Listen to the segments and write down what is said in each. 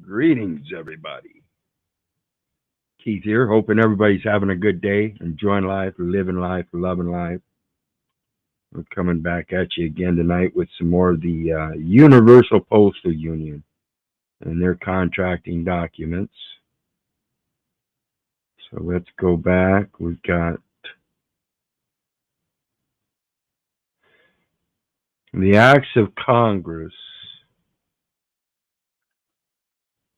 Greetings, everybody. Keith here, hoping everybody's having a good day, enjoying life, living life, loving life. We're coming back at you again tonight with some more of the Universal Postal Union and their contracting documents. So let's go back. We've got the Acts of Congress,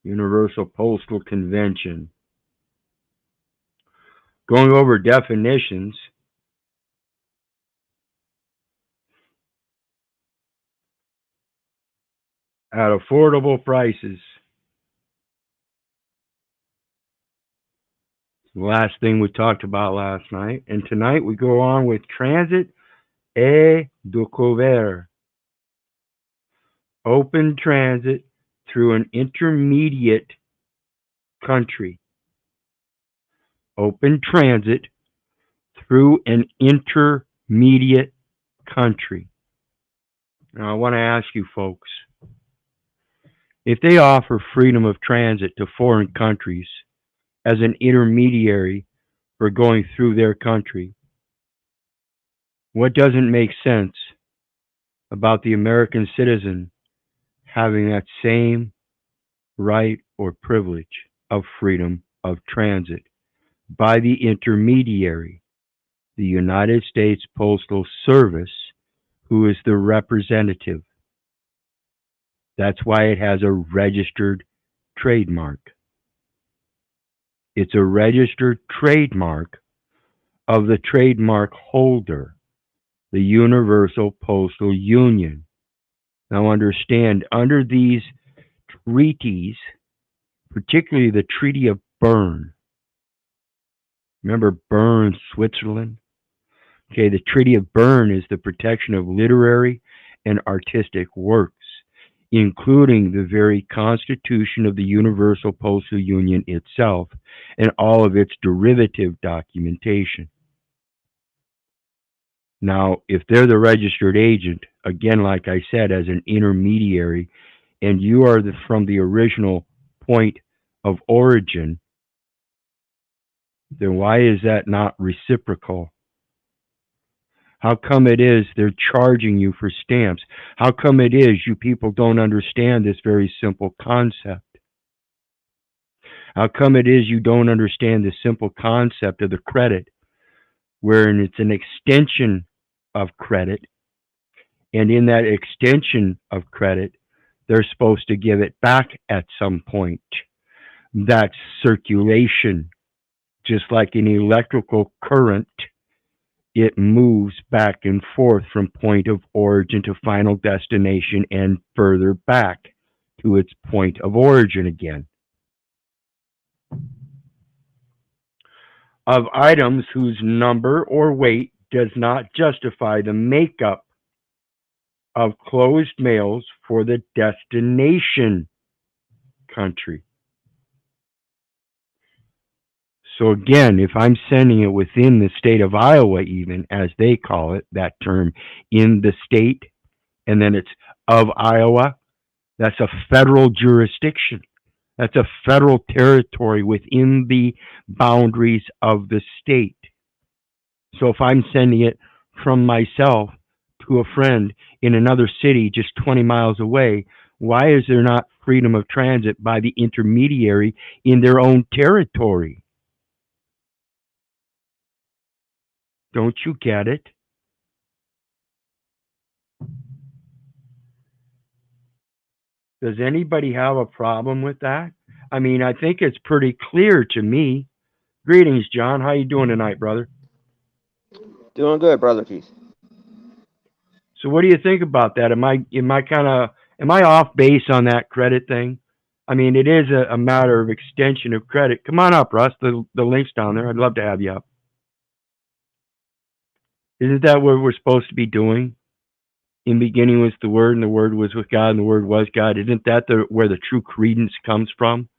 Universal Postal Convention. Going over definitions. At affordable prices. The last thing we talked about last night. And tonight we go on with transit et découvert. Open transit through an intermediate country. Open transit through an intermediate country. Now I want to ask you folks, if they offer freedom of transit to foreign countries as an intermediary for going through their country, what doesn't make sense about the American citizen having that same right or privilege of freedom of transit by the intermediary, the United States Postal Service, who is the representative? That's why it has a registered trademark. It's a registered trademark of the trademark holder, the Universal Postal Union. Now understand, under these treaties, particularly the Treaty of Bern, remember Bern, Switzerland? Okay, the Treaty of Bern is the protection of literary and artistic works, including the very constitution of the Universal Postal Union itself and all of its derivative documentation. Now, if they're the registered agent, again, like I said, as an intermediary, and you are from the original point of origin, then why is that not reciprocal? How come it is they're charging you for stamps? How come it is you people don't understand this very simple concept? How come it is you don't understand the simple concept of the credit, wherein it's an extension of credit, and in that extension of credit, they're supposed to give it back at some point. That's circulation. Just like an electrical current, it moves back and forth from point of origin to final destination and further back to its point of origin again. Of items whose number or weight does not justify the makeup of closed mails for the destination country. So again, if I'm sending it within the state of Iowa, even as they call it, that term, in the state, and then it's of Iowa, that's a federal jurisdiction. That's a federal territory within the boundaries of the state. So if I'm sending it from myself to a friend in another city just 20 miles away, why is there not freedom of transit by the intermediary in their own territory? Don't you get it? Does anybody have a problem with that? I mean, I think it's pretty clear to me. Greetings, John. How you doing tonight, brother? Doing good, brother Keith. So what do you think about that? Am I off base on that credit thing? I mean, it is a matter of extension of credit. Come on up, Russ. The link's down there. I'd love to have you up. Isn't that what we're supposed to be doing? In beginning was the Word, and the Word was with God, and the Word was God. Isn't that where the true credence comes from,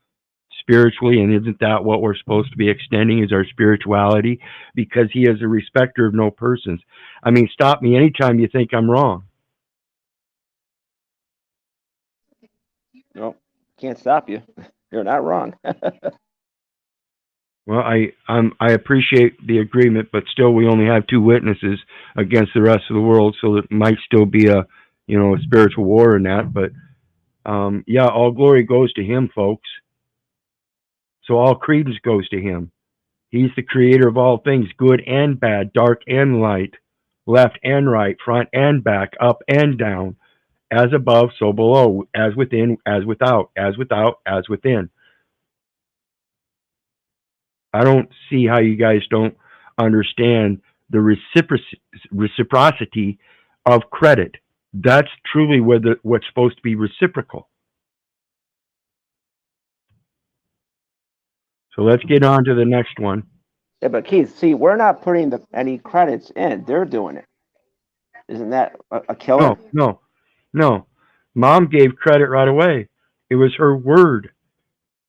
spiritually? And isn't that what we're supposed to be extending, is our spirituality? Because He is a respecter of no persons. I mean, stop me anytime you think I'm wrong. No, Can't stop you. You're not wrong. Well, I appreciate the agreement, but still, we only have two witnesses against the rest of the world, so it might still be a, a spiritual war in that. But yeah, all glory goes to Him, folks. So all credence goes to Him. He's the creator of all things, good and bad, dark and light, left and right, front and back, up and down, as above, so below, as within, as without, as without, as within. I don't see how you guys don't understand the reciprocity of credit. That's truly what's supposed to be reciprocal. So let's get on to the next one. Yeah, but Keith, see, we're not putting any credits in. They're doing it. Isn't that a killer? No, no, no. Mom gave credit right away. It was her word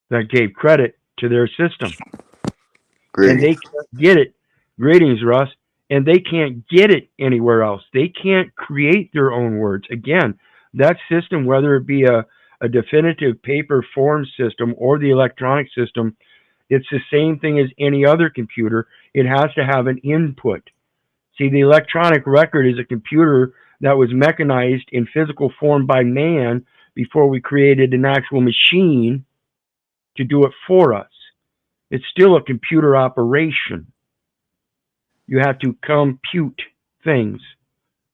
that gave credit to their system. And they Greetings. can't get it. Greetings, Russ. And they can't get it anywhere else. They can't create their own words. Again, that system, whether it be a definitive paper form system or the electronic system, it's the same thing as any other computer. It has to have an input. See, the electronic record is a computer that was mechanized in physical form by man before we created an actual machine to do it for us. It's still a computer operation. You have to compute things.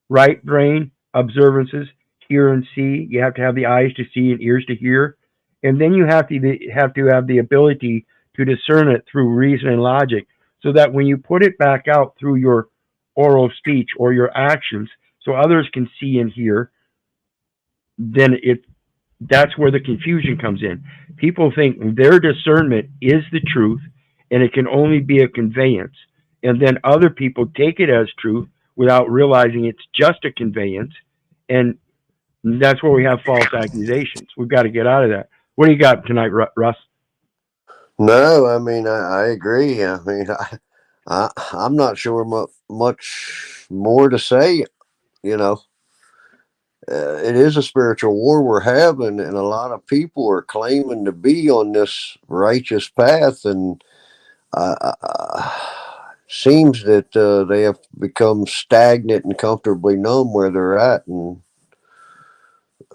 Right brain, observances, hear and see. You have to have the eyes to see and ears to hear. And then you have to have the ability to discern it through reason and logic, so that when you put it back out through your oral speech or your actions, so others can see and hear, then that's where the confusion comes in. People think their discernment is the truth and it can only be a conveyance. And then other people take it as truth without realizing it's just a conveyance. And that's where we have false accusations. We've got to get out of that. What do you got tonight, Russ? No, I mean I agree. I mean I'm not sure much more to say. You know, it is a spiritual war we're having, and a lot of people are claiming to be on this righteous path, and seems that they have become stagnant and comfortably numb where they're at, and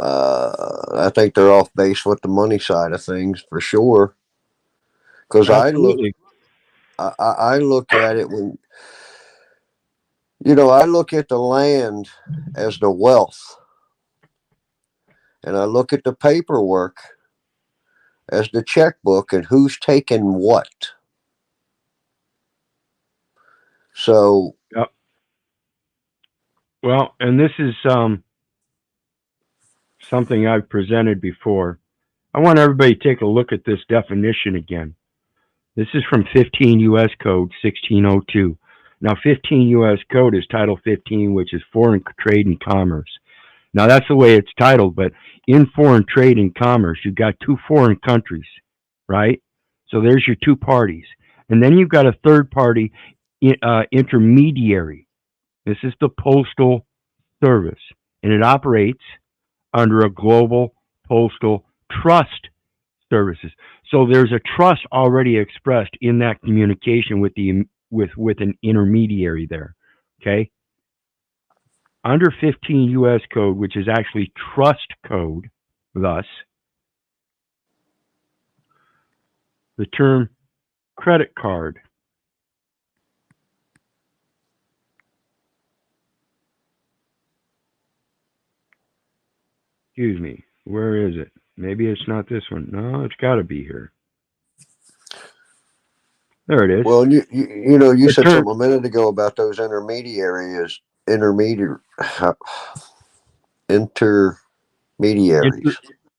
I think they're off base with the money side of things for sure. Because Absolutely. I look at it when I look at the land as the wealth, and I look at the paperwork as the checkbook, and who's taking what. So, Well, and this is something I've presented before. I want everybody to take a look at this definition again. This is from 15 U.S. Code 1602. Now, 15 U.S. Code is Title 15, which is Foreign Trade and Commerce. Now, that's the way it's titled, but in foreign trade and commerce, you've got two foreign countries, right? So there's your two parties. And then you've got a third party intermediary. This is the Postal Service, and it operates under a global postal trust services. So there's a trust already expressed in that communication with an intermediary there. Okay? Under 15 US code, which is actually trust code, thus the term credit card. Excuse me. Where is it? Maybe it's not this one. No, it's got to be here. There it is. well, you The said term something a minute ago about those intermediaries, intermediaries.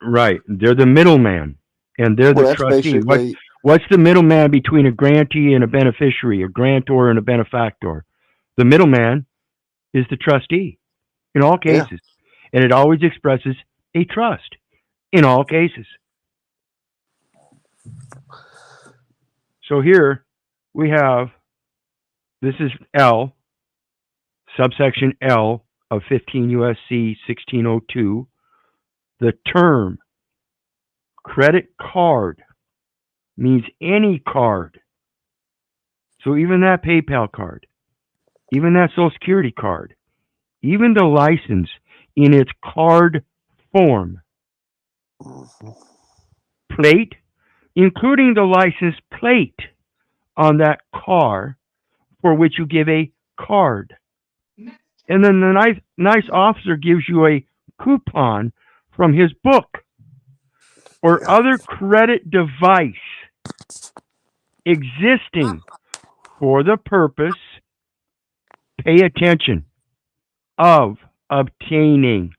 right. They're the middleman, and they're the Well, that's trustee. basically, What's the middleman between a grantee and a beneficiary, a grantor and a benefactor? The middleman is the trustee in all yeah. cases, and it always expresses a trust in all cases. So here we have, this is L, subsection L of 15 USC 1602, the term Credit card means any card. So even that PayPal card, even that Social Security card, even the license in its card form, plate, including the license plate on that car for which you give a card. And then the nice officer gives you a coupon from his book or Yeah. other credit device existing for the purpose, pay attention, of obtaining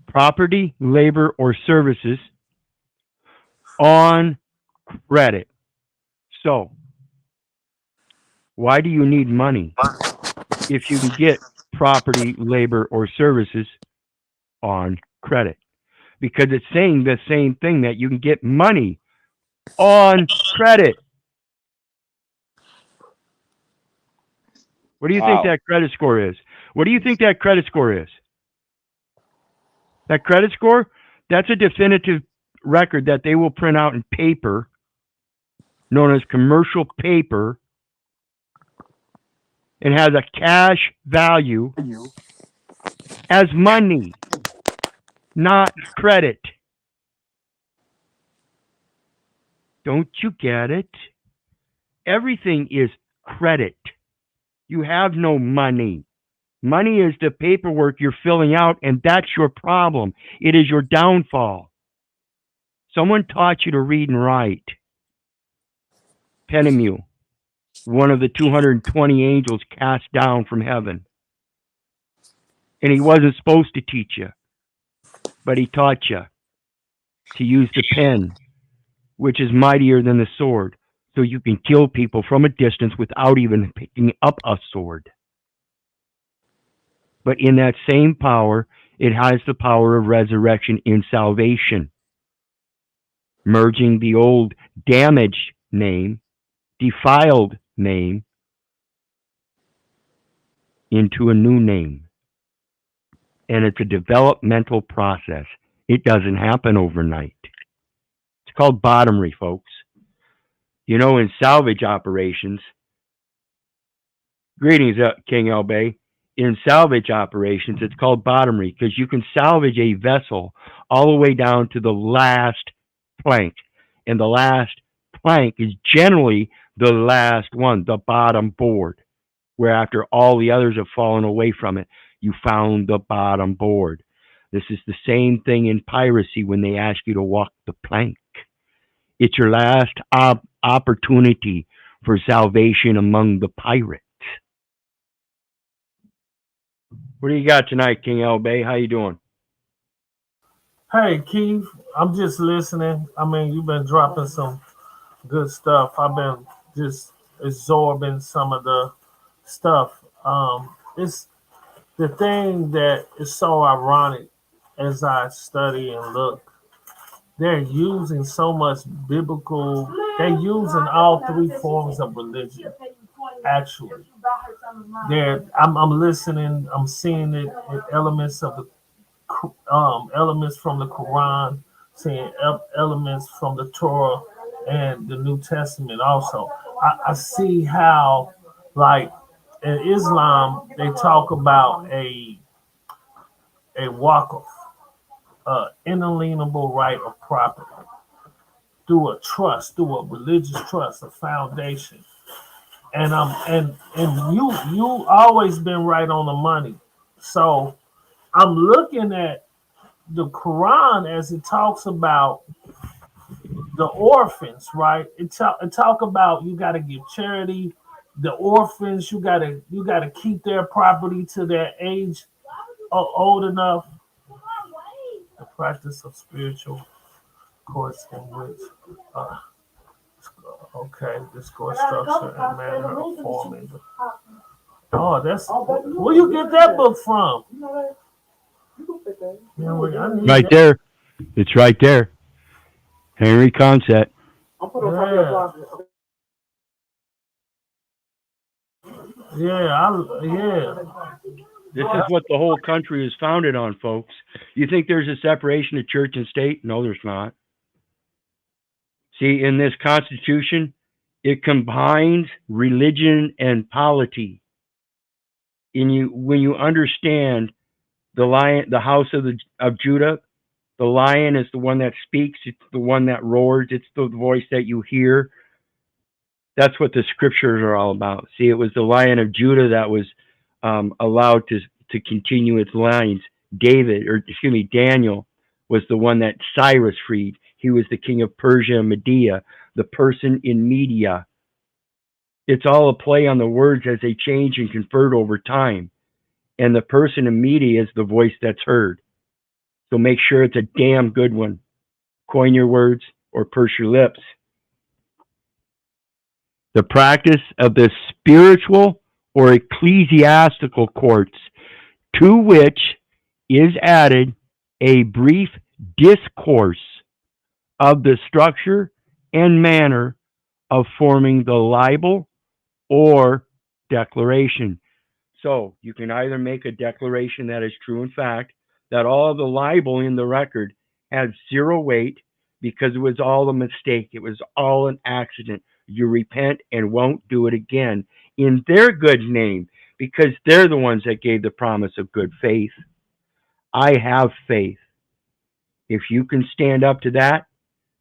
property, labor, or services on credit. So, why do you need money if you can get property, labor, or services on credit? Because it's saying the same thing, that you can get money on credit. What do you think Wow. that credit score is? What do you think that credit score is? That credit score, that's a definitive record that they will print out in paper, known as commercial paper, and has a cash value as money, not credit. Don't you get it? Everything is credit. You have no money. Money is the paperwork you're filling out, and that's your problem. It is your downfall. Someone taught you to read and write. Penemu, one of the 220 angels cast down from heaven. And he wasn't supposed to teach you, but he taught you to use the pen, which is mightier than the sword, so you can kill people from a distance without even picking up a sword. But in that same power, it has the power of resurrection in salvation, merging the old damaged name, defiled name, into a new name. And it's a developmental process. It doesn't happen overnight. It's called bottomry, folks. You know, in salvage operations, greetings, King El Bay. In salvage operations, it's called bottomry because you can salvage a vessel all the way down to the last plank. And the last plank is generally the last one, the bottom board, where after all the others have fallen away from it, you found the bottom board. This is the same thing in piracy when they ask you to walk the plank. It's your last opportunity for salvation among the pirates. What do you got tonight, King El Bay? How you doing? Hey Keith, I'm just listening. I mean, you've been dropping some good stuff. I've been just absorbing some of the stuff. It's the thing that is so ironic as I study and look. They're using so much biblical. They're using all three forms of religion. Actually, I'm listening. I'm seeing it in elements of the elements from the Quran, seeing elements from the Torah and the New Testament also. I see how, like, in Islam, they talk about a waqf, inalienable right of property, through a trust, through a religious trust, a foundation. And you always been right on the money. So I'm looking at the Quran as it talks about the orphans, right? It talk about you got to give charity. The orphans, you gotta keep their property to their age old enough. The practice of spiritual course in which, uh, okay, this course structure and manner of forming. Oh, that's where you get that book from? Yeah, I need Right that. there. It's right there. Henry Concept. Yeah, yeah, yeah. This is what the whole country is founded on, folks. You think there's a separation of church and state? No, there's not. See, in this Constitution, it combines religion and polity. When you understand the house of Judah, the lion is the one that speaks. It's the one that roars. It's the voice that you hear. That's what the scriptures are all about. See, it was the Lion of Judah that was allowed to continue its lines. Daniel was the one that Cyrus freed. He was the king of Persia and Media, the person in media. It's all a play on the words as they change and convert over time. And the person in media is the voice that's heard. So make sure it's a damn good one. Coin your words or purse your lips. The practice of the spiritual or ecclesiastical courts, to which is added a brief discourse of the structure and manner of forming the libel or declaration. So you can either make a declaration that is true in fact, that all of the libel in the record has zero weight because it was all a mistake. It was all an accident. You repent and won't do it again in their good name because they're the ones that gave the promise of good faith. I have faith. If you can stand up to that,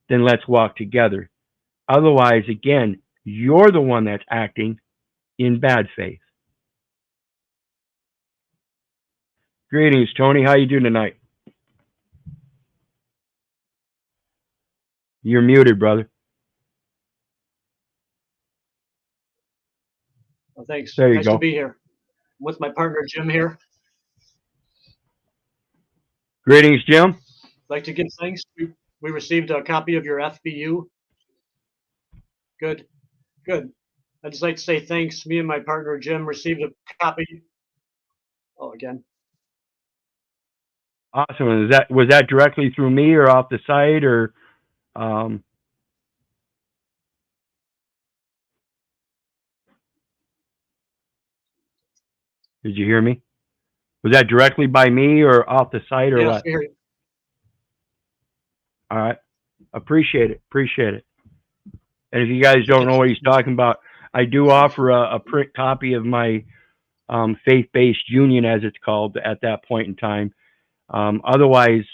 then let's walk together. Otherwise, again, you're the one that's acting in bad faith. Greetings, Tony. How you doing tonight? You're muted, brother. Well, thanks. There you nice go. to be here. I'm with my partner Jim here. Greetings, Jim. I'd like to give thanks. We received a copy of your FBU. Good. I'd just like to say thanks. Me and my partner Jim received a copy. Oh, again. Awesome. Was that directly through me or off the site or? Did you hear me? Was that directly by me or off the site or Yes, what? we hear you. All right. Appreciate it. And if you guys don't know what he's talking about, I do offer a print copy of my faith-based union, as it's called at that point in time. Otherwise,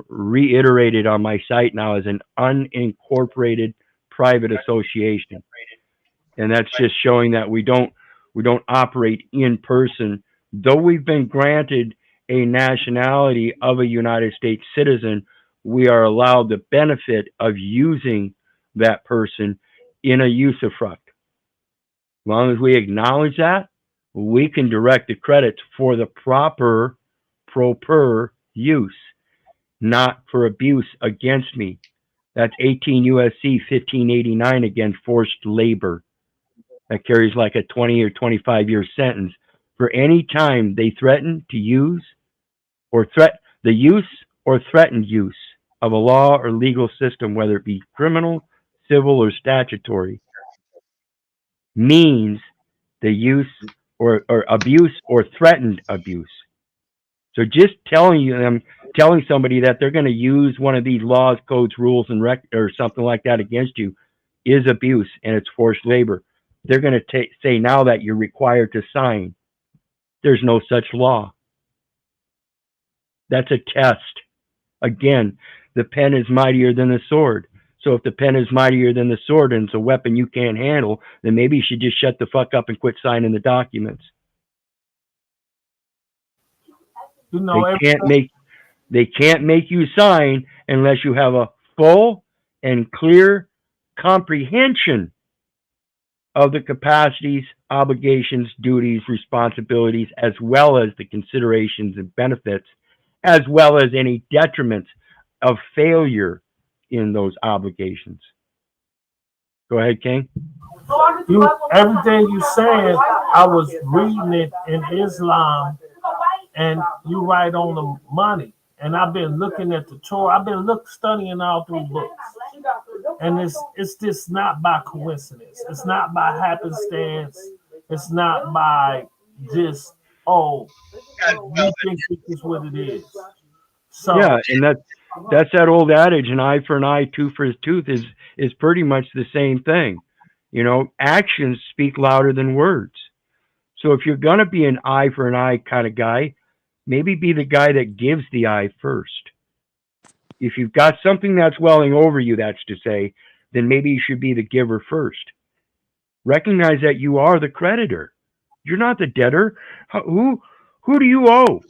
reiterated on my site now as an unincorporated private association. And that's just showing that we don't operate in person. Though we've been granted a nationality of a United States citizen, we are allowed the benefit of using that person in a usufruct. As long as we acknowledge that, we can direct the credits for the proper use, not for abuse against me. That's 18 U.S.C. 1589 against forced labor. That carries like a 20 or 25-year sentence for any time they threaten to use or the use or threatened use of a law or legal system, whether it be criminal, civil, or statutory, means the use or abuse or threatened abuse. So just telling somebody that they're going to use one of these laws, codes, rules, and or something like that against you is abuse, and it's forced labor. They're going to say now that you're required to sign. There's no such law. That's a test. Again, the pen is mightier than the sword. So if the pen is mightier than the sword and it's a weapon you can't handle, then maybe you should just shut the fuck up and quit signing the documents. You know, they can't make you sign unless you have a full and clear comprehension of the capacities, obligations, duties, responsibilities, as well as the considerations and benefits, as well as any detriments of failure in those obligations. Go ahead, King. Everything you said, I was reading it in Islam, and you right on the money. And I've been looking at the Torah. I've been studying all through books, and it's just not by coincidence. It's not by happenstance. It's not by just oh, we think this is what it is. So Yeah, and that's that old adage, an eye for an eye, tooth for a tooth is pretty much the same thing. You know, actions speak louder than words. So if you're gonna be an eye for an eye kind of guy, maybe be the guy that gives the eye first. If you've got something that's welling over you, that's to say, then maybe you should be the giver first. Recognize that you are the creditor. You're not the debtor. Who do you owe?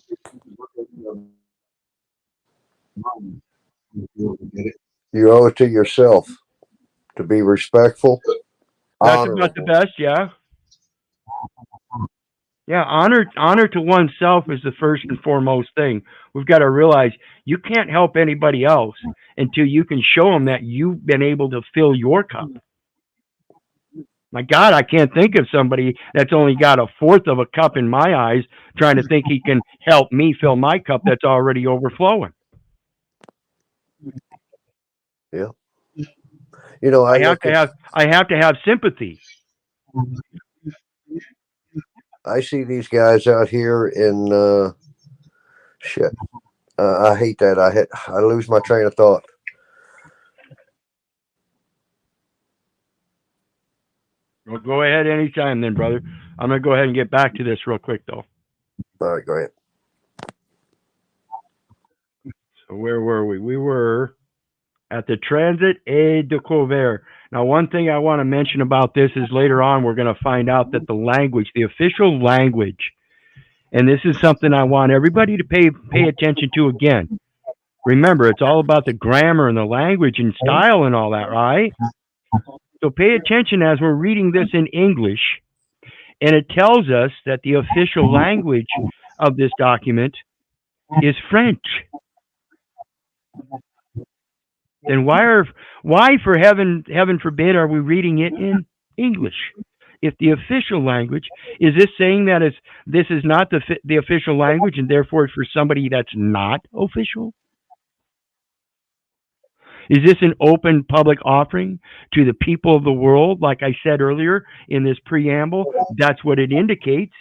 You owe it to yourself to be respectful, That's about the honorable. best, yeah. Yeah, honor to oneself is the first and foremost thing. We've got to realize you can't help anybody else until you can show them that you've been able to fill your cup. My God, I can't think of somebody that's only got a fourth of a cup in my eyes trying to think he can help me fill my cup that's already overflowing. Yeah. You know, I look at, I have to have sympathy. I see these guys out here in, shit. I hate that. I lose my train of thought. Well, go ahead anytime then, brother. I'm gonna go ahead and get back to this real quick though. All right, go ahead. So where were we? We were at the Transit Aide de Couvert. Now, one thing I want to mention about this is later on we're going to find out that the language, the official language, and this is something I want everybody to pay attention to again. Remember, it's all about the grammar and the language and style and all that, right? So pay attention as we're reading this in English, and it tells us that the official language of this document is French. Then why for heaven forbid are we reading it in English? If the official language is this saying that this is not the official language and therefore it's for somebody that's not official? Is this an open public offering to the people of the world? Like I said earlier in this preamble, that's what it indicates.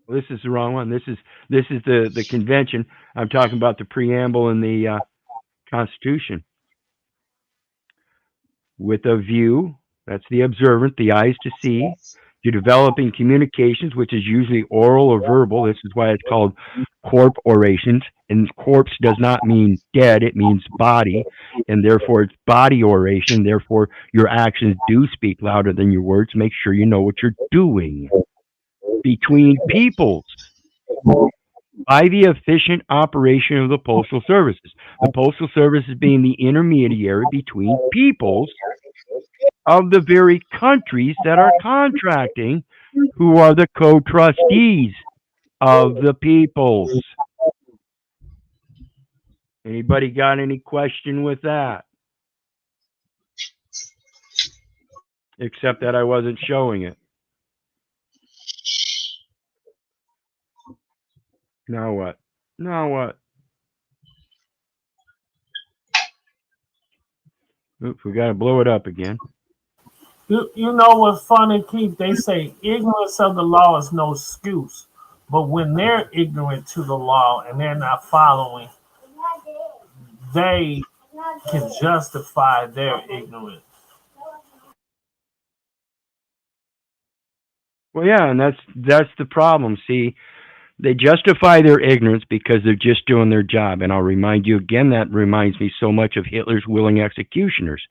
This is the wrong one. This is the convention. I'm talking about the preamble in the Constitution. With a view, that's the observant, the eyes to see, to developing communications, which is usually oral or verbal. This is why it's called corp orations. And corpse does not mean dead, it means body. And therefore, it's body oration. Therefore, your actions do speak louder than your words. Make sure you know what you're doing. Between peoples, by the efficient operation of the postal services. The postal services being the intermediary between peoples of the very countries that are contracting, who are the co-trustees of the peoples. Anybody got any question with that? Except that I wasn't showing it. Now what? Now what? Oops, we gotta blow it up again. you know what's funny, Keith? They say ignorance of the law is no excuse. But when they're ignorant to the law and they're not following, they can justify their ignorance. Well, yeah, and that's the problem. See, they justify their ignorance because they're just doing their job. And I'll remind you again, that reminds me so much of Hitler's willing executioners.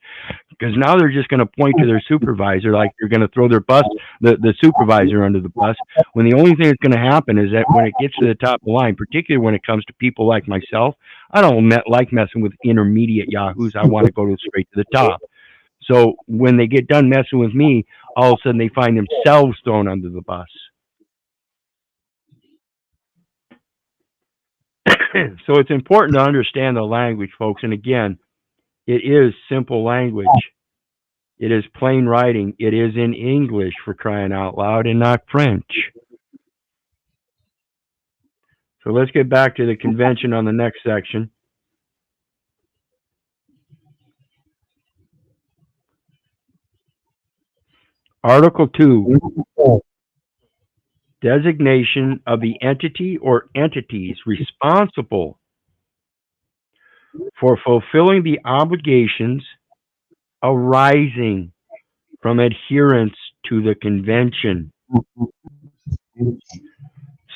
Because now they're just going to point to their supervisor like they're going to throw the supervisor under the bus, when the only thing that's going to happen is that when it gets to the top of the line, particularly when it comes to people like myself, I don't like messing with intermediate yahoos. I want to go straight to the top. So when they get done messing with me, all of a sudden they find themselves thrown under the bus. So it's important to understand the language, folks. And again, it is simple language. It is plain writing. It is in English, for crying out loud, and not French. So let's get back to the convention on the next section. Article 2, designation of the entity or entities responsible for fulfilling the obligations arising from adherence to the convention.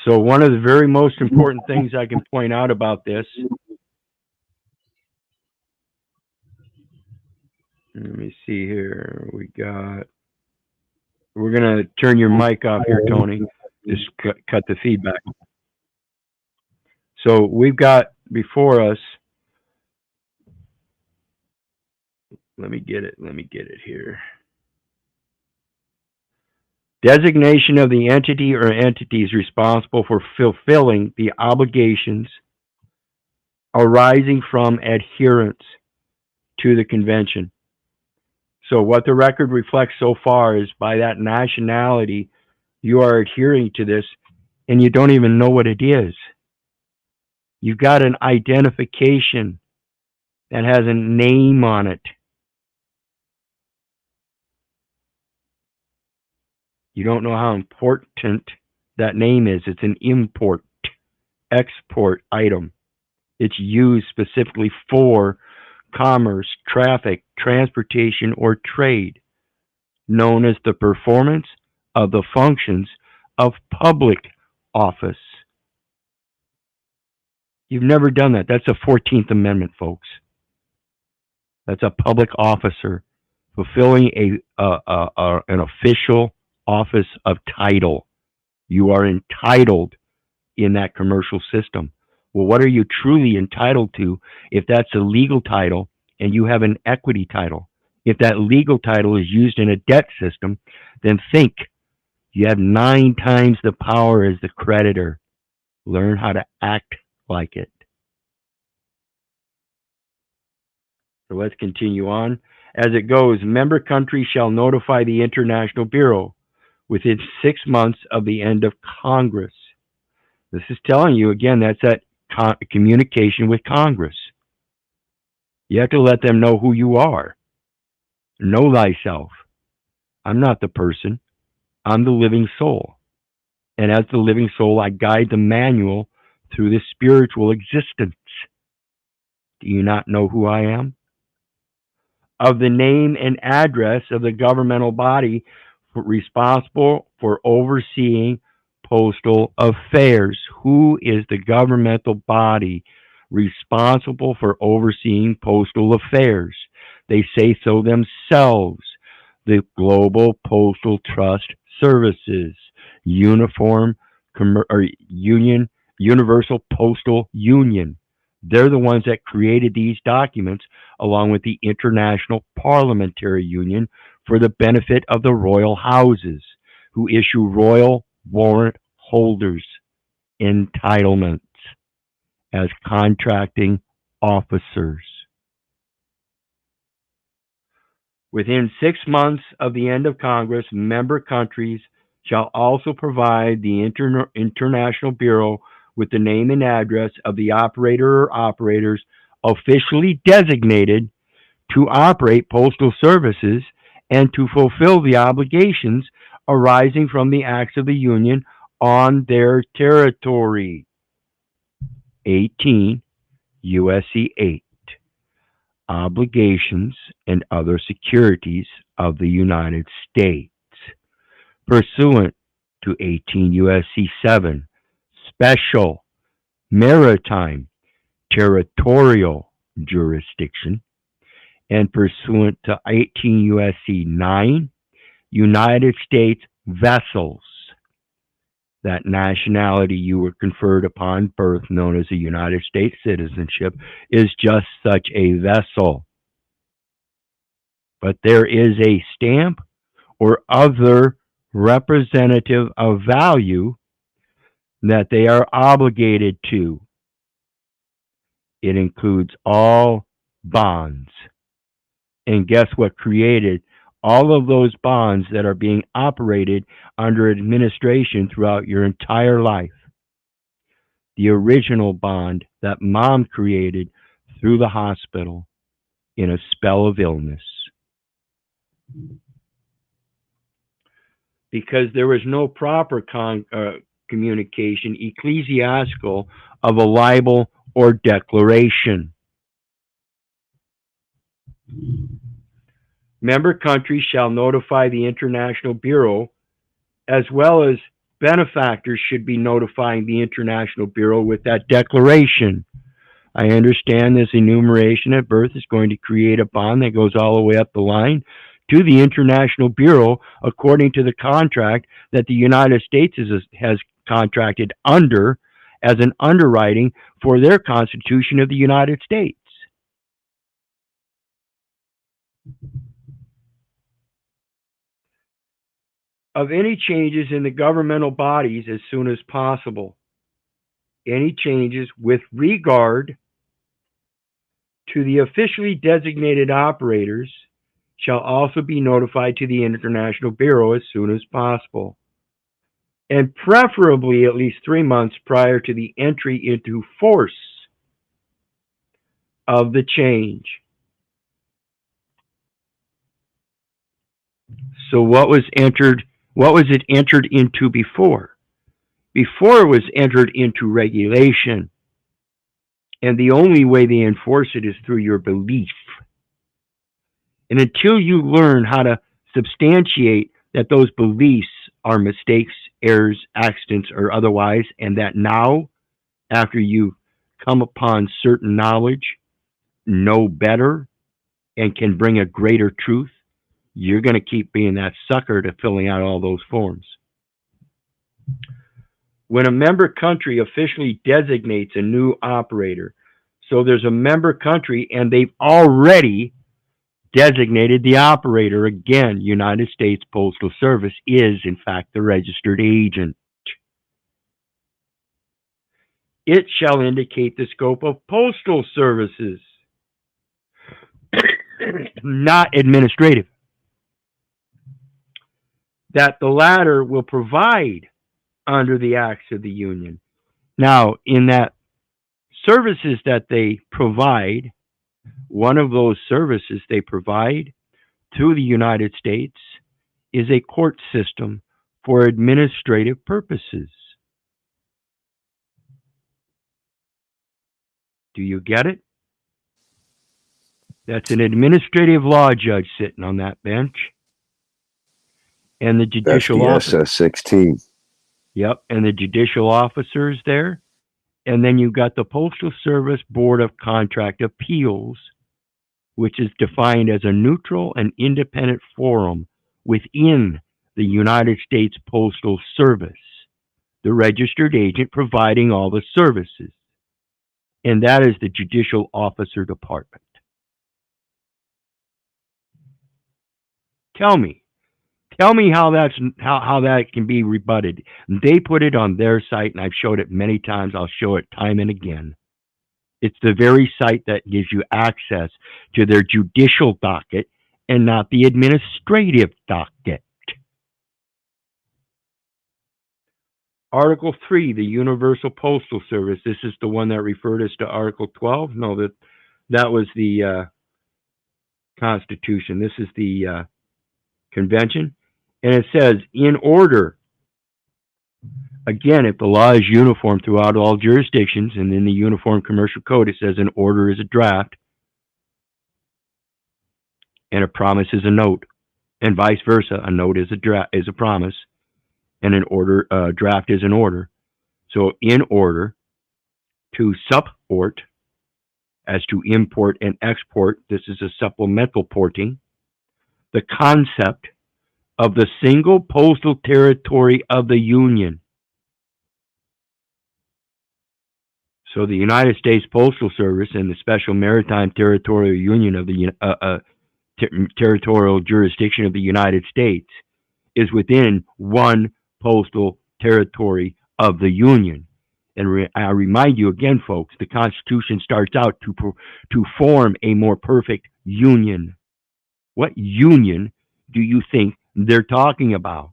So one of the very most important things I can point out about this, let me see here, we're going to turn your mic off here, Tony. Just cut the feedback. So we've got before us, let me get it here. Designation of the entity or entities responsible for fulfilling the obligations arising from adherence to the convention. So what the record reflects so far is by that nationality, you are adhering to this and you don't even know what it is. You've got an identification that has a name on it. You don't know how important that name is. It's an import, export item. It's used specifically for commerce, traffic, transportation, or trade, known as the performance of the functions of public office. You've never done that. That's the 14th Amendment, folks. That's a public officer fulfilling an official office of title. You are entitled in that commercial system. Well, what are you truly entitled to if that's a legal title and you have an equity title? If that legal title is used in a debt system, then think you have 9 times the power as the creditor. Learn how to act like it. So let's continue on. As it goes, member countries shall notify the International Bureau within 6 months of the end of Congress. This is telling you, again, that's that communication with Congress. You have to let them know who you are. Know thyself. I'm not the person. I'm the living soul. And as the living soul, I guide the manual through this spiritual existence. Do you not know who I am? Of the name and address of the governmental body responsible for overseeing postal affairs. Who is the governmental body responsible for overseeing postal affairs? They say so themselves. The Global Postal Trust Services, Universal Postal Union. They're the ones that created these documents along with the International Parliamentary Union for the benefit of the royal houses who issue royal warrant holders entitlements as contracting officers. Within 6 months of the end of Congress, member countries shall also provide the International Bureau with the name and address of the operator or operators officially designated to operate postal services and to fulfill the obligations arising from the acts of the Union on their territory. 18 U.S.C. 8. Obligations and other securities of the United States. Pursuant to 18 U.S.C. 7. Special maritime territorial jurisdiction, and pursuant to 18 U.S.C. 9, United States vessels. That nationality you were conferred upon birth, known as a United States citizenship, is just such a vessel. But there is a stamp or other representative of value that they are obligated to. It includes all bonds. And guess what created all of those bonds that are being operated under administration throughout your entire life? The original bond that mom created through the hospital in a spell of illness. because there was no proper communication, ecclesiastical, of a libel or declaration. Member countries shall notify the International Bureau, as well as benefactors should be notifying the International Bureau with that declaration. I understand this enumeration at birth is going to create a bond that goes all the way up the line to the International Bureau according to the contract that the United States has contracted under as an underwriting for their Constitution of the United States. Of any changes in the governmental bodies as soon as possible. Any changes with regard to the officially designated operators shall also be notified to the International Bureau as soon as possible, and preferably at least 3 months prior to the entry into force of the change. So what was it entered into before? Before it was entered into regulation. And the only way they enforce it is through your belief. And until you learn how to substantiate that those beliefs are mistakes, errors, accidents, or otherwise, and that now, after you come upon certain knowledge, know better, and can bring a greater truth, you're going to keep being that sucker to filling out all those forms. When a member country officially designates a new operator, so there's a member country and they've already designated the operator, again, United States Postal Service is in fact the registered agent. It shall indicate the scope of postal services, not administrative, that the latter will provide under the acts of the Union. Now, in that services that they provide, one of those services they provide to the United States is a court system for administrative purposes. Do you get it? That's an administrative law judge sitting on that bench. And the judicial officer. That's the SS-16. Yep, and the judicial officers there. And then you've got the Postal Service Board of Contract Appeals, which is defined as a neutral and independent forum within the United States Postal Service, the registered agent providing all the services. And that is the Judicial Officer Department. Tell me how that can be rebutted. They put it on their site, and I've showed it many times. I'll show it time and again. It's the very site that gives you access to their judicial docket and not the administrative docket. Article 3, the Universal Postal Service. This is the one that referred us to Article 12. No, that was the Constitution. This is the Convention. And it says, in order, again, if the law is uniform throughout all jurisdictions, and in the Uniform Commercial Code it says an order is a draft, and a promise is a note, and vice versa. A note is a promise, and a draft is an order. So, in order to support, as to import and export, this is a supplemental porting, the concept of the single postal territory of the Union. So the United States Postal Service and the Special Maritime Territorial Union of the territorial jurisdiction of the United States is within one postal territory of the Union. And I remind you again, folks, the Constitution starts out to form a more perfect union. What union do you think they're talking about?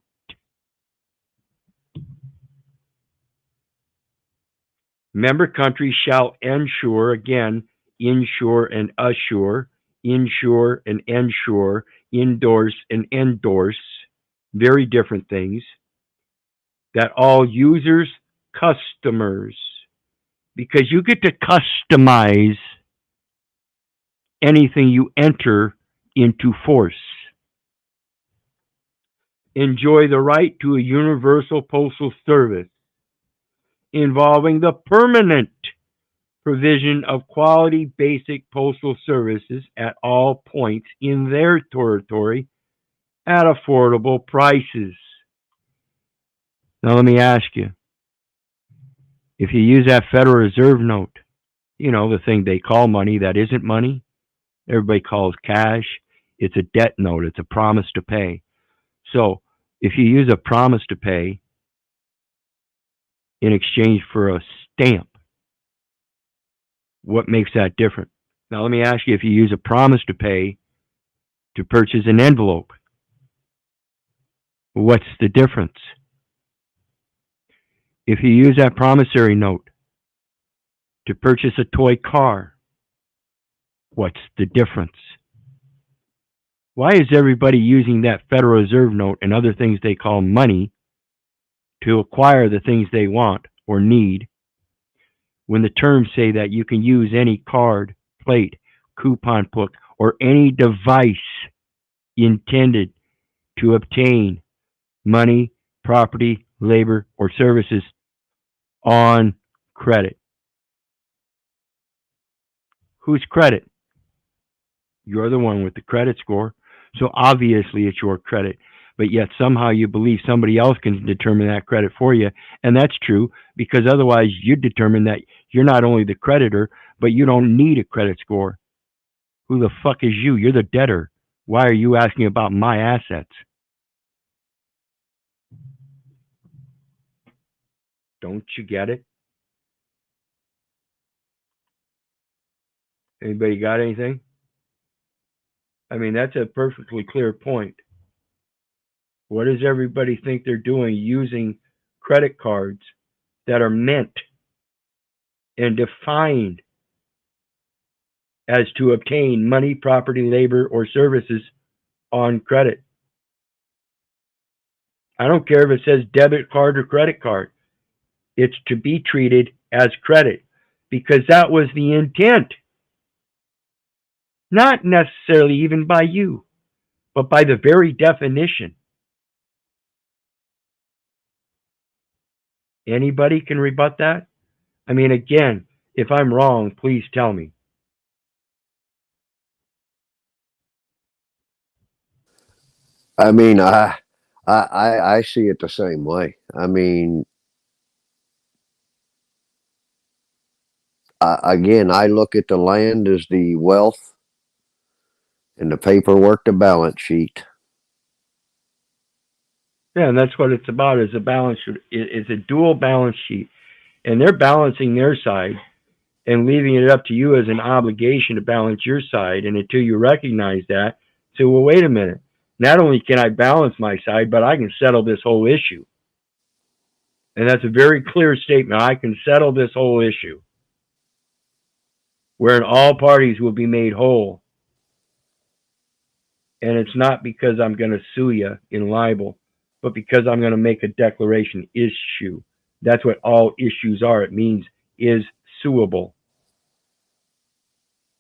Member countries shall ensure, again, insure and assure, insure and ensure, endorse and endorse very different things, that all users, customers, because you get to customize anything you enter into force, enjoy the right to a universal postal service involving the permanent provision of quality basic postal services at all points in their territory at affordable prices. Now, let me ask you, if you use that Federal Reserve note, you know, the thing they call money that isn't money, everybody calls cash, it's a debt note, it's a promise to pay. So, if you use a promise to pay in exchange for a stamp, what makes that different? Now, let me ask you, if you use a promise to pay to purchase an envelope, what's the difference? If you use that promissory note to purchase a toy car, what's the difference? Why is everybody using that Federal Reserve note and other things they call money to acquire the things they want or need, when the terms say that you can use any card, plate, coupon book, or any device intended to obtain money, property, labor, or services on credit? Whose credit? You're the one with the credit score, so obviously it's your credit. But yet somehow you believe somebody else can determine that credit for you, and that's true, because otherwise you determine that you're not only the creditor, but you don't need a credit score. Who the fuck is you? You're the debtor. Why are you asking about my assets? Don't you get it? Anybody got anything? I mean, that's a perfectly clear point. What does everybody think they're doing using credit cards that are meant and defined as to obtain money, property, labor, or services on credit? I don't care if it says debit card or credit card. It's to be treated as credit, because that was the intent. Not necessarily even by you, but by the very definition. Anybody can rebut that? I mean, again, if I'm wrong, please tell me. I mean, I see it the same way. I mean, again, I look at the land as the wealth and the paperwork, the balance sheet. Yeah, and that's what it's about, is a balance sheet. It's a dual balance sheet. And they're balancing their side and leaving it up to you as an obligation to balance your side. And until you recognize that, say, well, wait a minute. Not only can I balance my side, but I can settle this whole issue. And that's a very clear statement. I can settle this whole issue, wherein all parties will be made whole. And it's not because I'm going to sue you in libel, but because I'm going to make a declaration issue. That's what all issues are. It means is suable.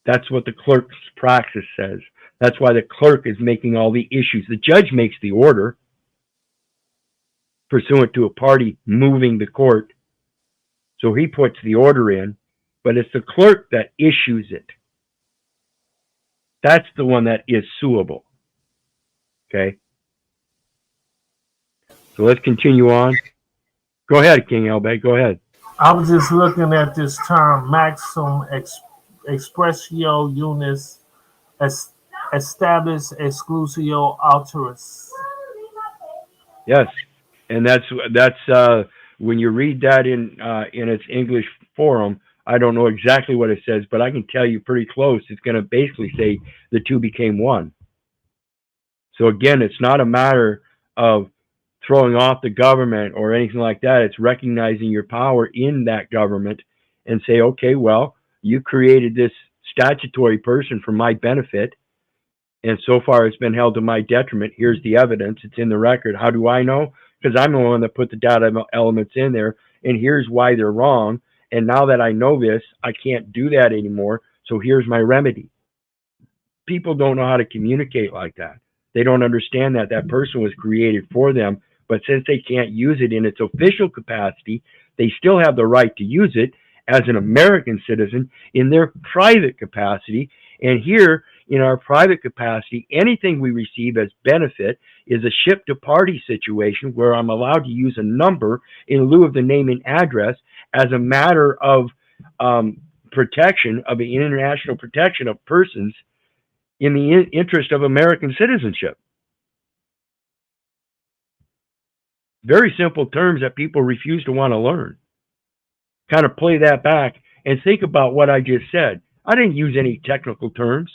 That's what the clerk's praxis says. That's why the clerk is making all the issues. The judge makes the order pursuant to a party moving the court. So he puts the order in, but it's the clerk that issues it. That's the one that is suable. Okay? So let's continue on. Go ahead, King Elbay. Go ahead. I was just looking at this term, maximum expressio unis establis exclusio autoris. Yes, and that's when you read that in its English form. I don't know exactly what it says, but I can tell you pretty close. It's going to basically say the two became one. So again, it's not a matter of throwing off the government or anything like that. It's recognizing your power in that government and say, okay, well, you created this statutory person for my benefit. And so far, it's been held to my detriment. Here's the evidence. It's in the record. How do I know? Because I'm the one that put the data elements in there, and here's why they're wrong. And now that I know this, I can't do that anymore. So here's my remedy. People don't know how to communicate like that. They don't understand that that person was created for them. But since they can't use it in its official capacity, they still have the right to use it as an American citizen in their private capacity. And here, in our private capacity, anything we receive as benefit is a ship to party situation where I'm allowed to use a number in lieu of the name and address as a matter of protection, of the international protection of persons in the interest of American citizenship. Very simple terms that people refuse to want to learn. Kind of play that back and think about what I just said. I didn't use any technical terms,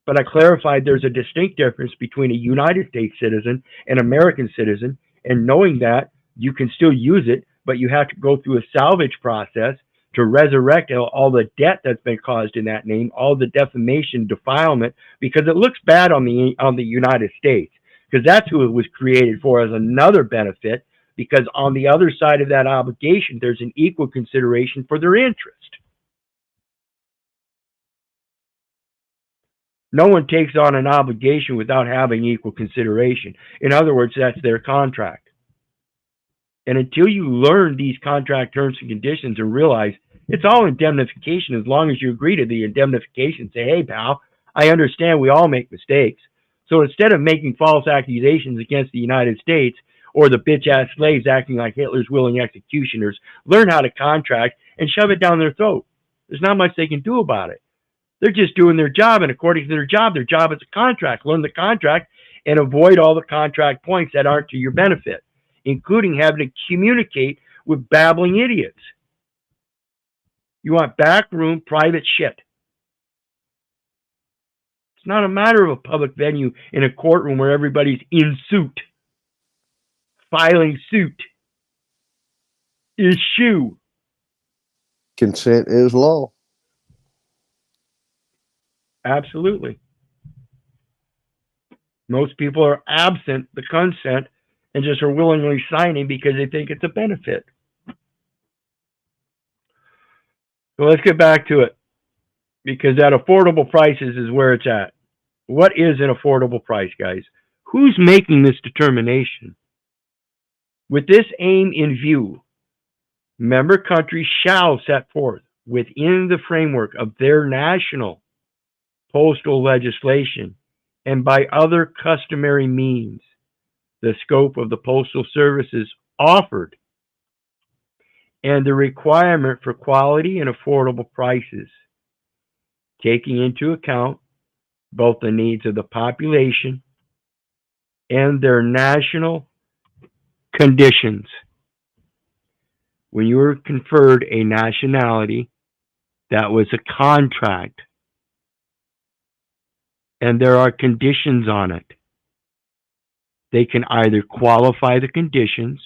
but I clarified there's a distinct difference between a United States citizen and American citizen, and knowing that you can still use it, but you have to go through a salvage process to resurrect all the debt that's been caused in that name, all the defamation, defilement, because it looks bad on the United States, because that's who it was created for, as another benefit, because on the other side of that obligation, there's an equal consideration for their interest. No one takes on an obligation without having equal consideration. In other words, that's their contract. And until you learn these contract terms and conditions and realize it's all indemnification, as long as you agree to the indemnification, say, hey, pal, I understand we all make mistakes. So instead of making false accusations against the United States or the bitch-ass slaves acting like Hitler's willing executioners, learn how to contract and shove it down their throat. There's not much they can do about it. They're just doing their job, and according to their job is a contract. Learn the contract and avoid all the contract points that aren't to your benefit, including having to communicate with babbling idiots. You want backroom private shit. It's not a matter of a public venue in a courtroom where everybody's in suit, filing suit. Issue. Consent is law. Absolutely. Most people are absent the consent and just are willingly signing because they think it's a benefit. So let's get back to it, because at affordable prices is where it's at. What is an affordable price, guys? Who's making this determination? With this aim in view, member countries shall set forth within the framework of their national postal legislation and by other customary means the scope of the postal services offered and the requirement for quality and affordable prices, taking into account both the needs of the population and their national conditions. When you were conferred a nationality, that was a contract, and there are conditions on it. They can either qualify the conditions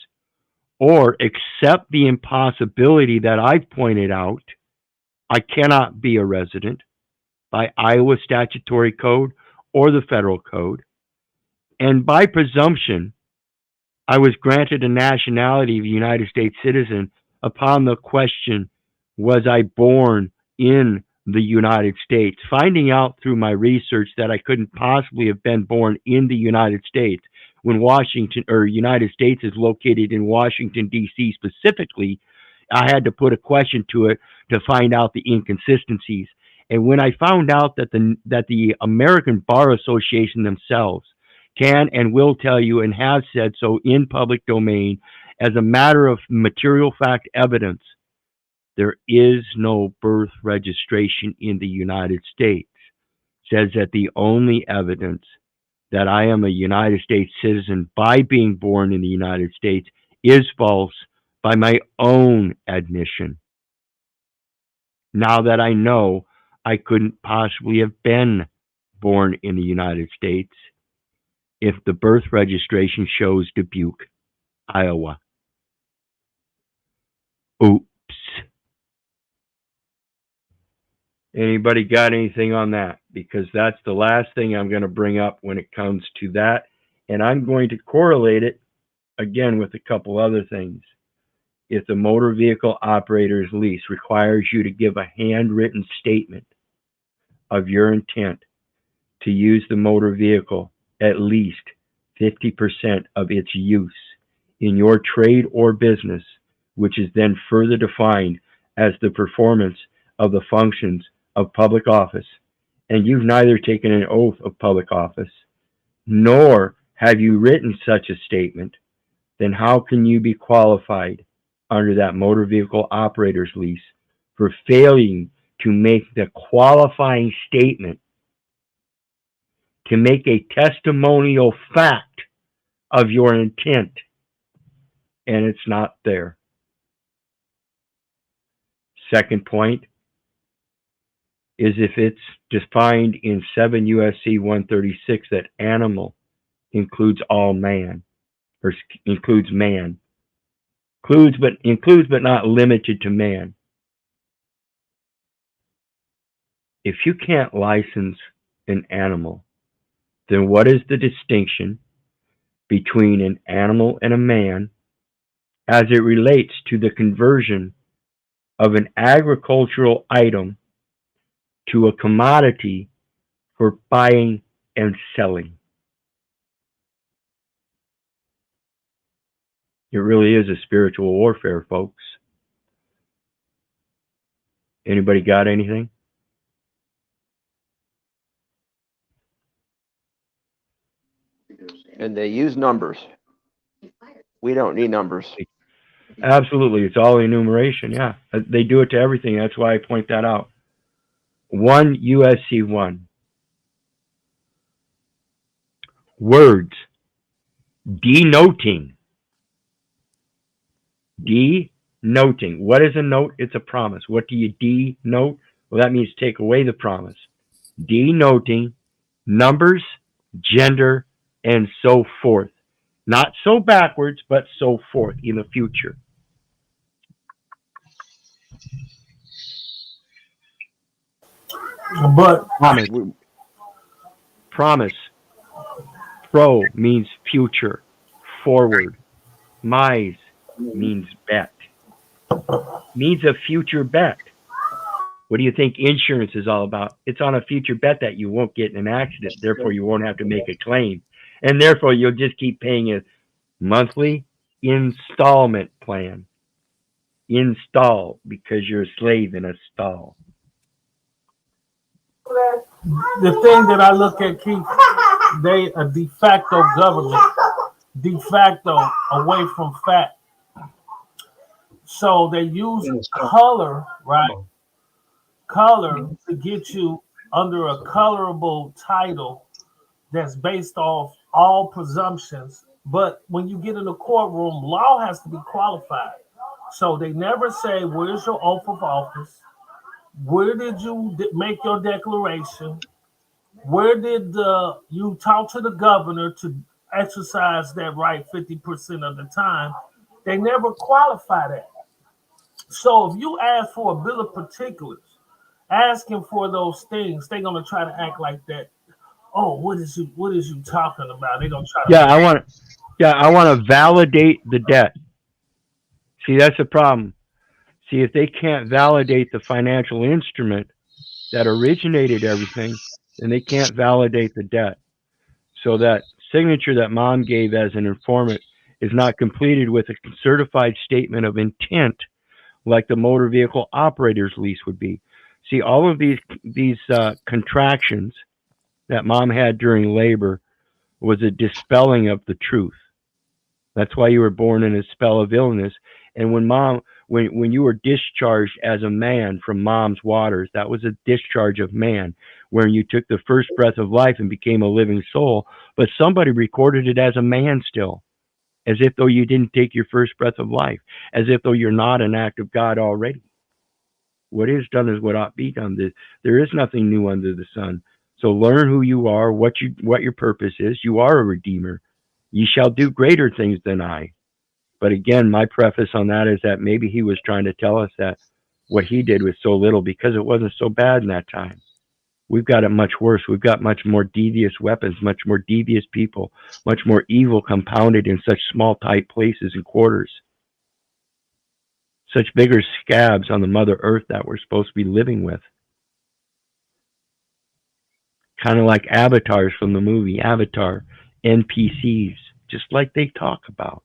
or accept the impossibility that I've pointed out. I cannot be a resident by Iowa statutory code or the federal code. And by presumption, I was granted a nationality of a United States citizen upon the question, was I born in the United States? Finding out through my research that I couldn't possibly have been born in the United States, when Washington, or United States, is located in Washington, D.C. specifically, I had to put a question to it to find out the inconsistencies. And when I found out that the American Bar Association themselves can and will tell you, and have said so in public domain, as a matter of material fact evidence, there is no birth registration in the United States, says that the only evidence that I am a United States citizen by being born in the United States is false by my own admission. Now that I know I couldn't possibly have been born in the United States if the birth registration shows Dubuque, Iowa. Oops. Anybody got anything on that? Because that's the last thing I'm going to bring up when it comes to that. And I'm going to correlate it again with a couple other things. If the motor vehicle operator's lease requires you to give a handwritten statement of your intent to use the motor vehicle at least 50% of its use in your trade or business, which is then further defined as the performance of the functions of public office, and you've neither taken an oath of public office, nor have you written such a statement, then how can you be qualified under that motor vehicle operator's lease for failing to make the qualifying statement to make a testimonial fact of your intent? And it's not there. Second point is if it's defined in 7 U.S.C. 136 that animal includes all man, or includes man, includes but not limited to man. If you can't license an animal, then what is the distinction between an animal and a man as it relates to the conversion of an agricultural item to a commodity for buying and selling? It really is a spiritual warfare, folks. Anybody got anything? And they use numbers. We don't need numbers. Absolutely. It's all enumeration. Yeah. They do it to everything. That's why I point that out. 1 U.S.C. 1. Words denoting. Denoting. What is a note? It's a promise. What do you denote? Well, that means take away the promise. Denoting numbers, gender, and so forth. Not so backwards, but so forth in the future. But Promise. Promise. Pro means future, forward. Mais means bet. Means a future bet. What do you think insurance is all about? It's on a future bet that you won't get in an accident, therefore you won't have to make a claim. And therefore you'll just keep paying a monthly installment plan. Install, because you're a slave in a stall. the thing that I look at, Keith, they a de facto government, de facto away from fact. So they use color, right? Color to get you under a colorable title that's based off all presumptions. But when you get in the courtroom, law has to be qualified. So they never say, where's your oath of office? Where did you make your declaration? Where did you talk to the governor to exercise that right 50% of the time? They never qualify that. So if you ask for a bill of particulars, asking for those things, they're gonna try to act like that. Oh, what is you talking about? They're gonna try to I want to validate the debt. See, that's the problem. See, if they can't validate the financial instrument that originated everything, then they can't validate the debt. So that signature that mom gave as an informant is not completed with a certified statement of intent like the motor vehicle operator's lease would be. See, all of these contractions that mom had during labor was a dispelling of the truth. That's why you were born in a spell of illness. And when you were discharged as a man from mom's waters, that was a discharge of man, where you took the first breath of life and became a living soul, but somebody recorded it as a man still, as if though you didn't take your first breath of life, as if though you're not an act of God already. What is done is what ought to be done. There is nothing new under the sun. So learn who you are, what your purpose is. You are a redeemer. Ye shall do greater things than I. But again, my preface on that is that maybe he was trying to tell us that what he did with so little because it wasn't so bad in that time. We've got it much worse. We've got much more devious weapons, much more devious people, much more evil compounded in such small, tight places and quarters. Such bigger scabs on the Mother Earth that we're supposed to be living with. Kind of like avatars from the movie Avatar, NPCs, just like they talk about.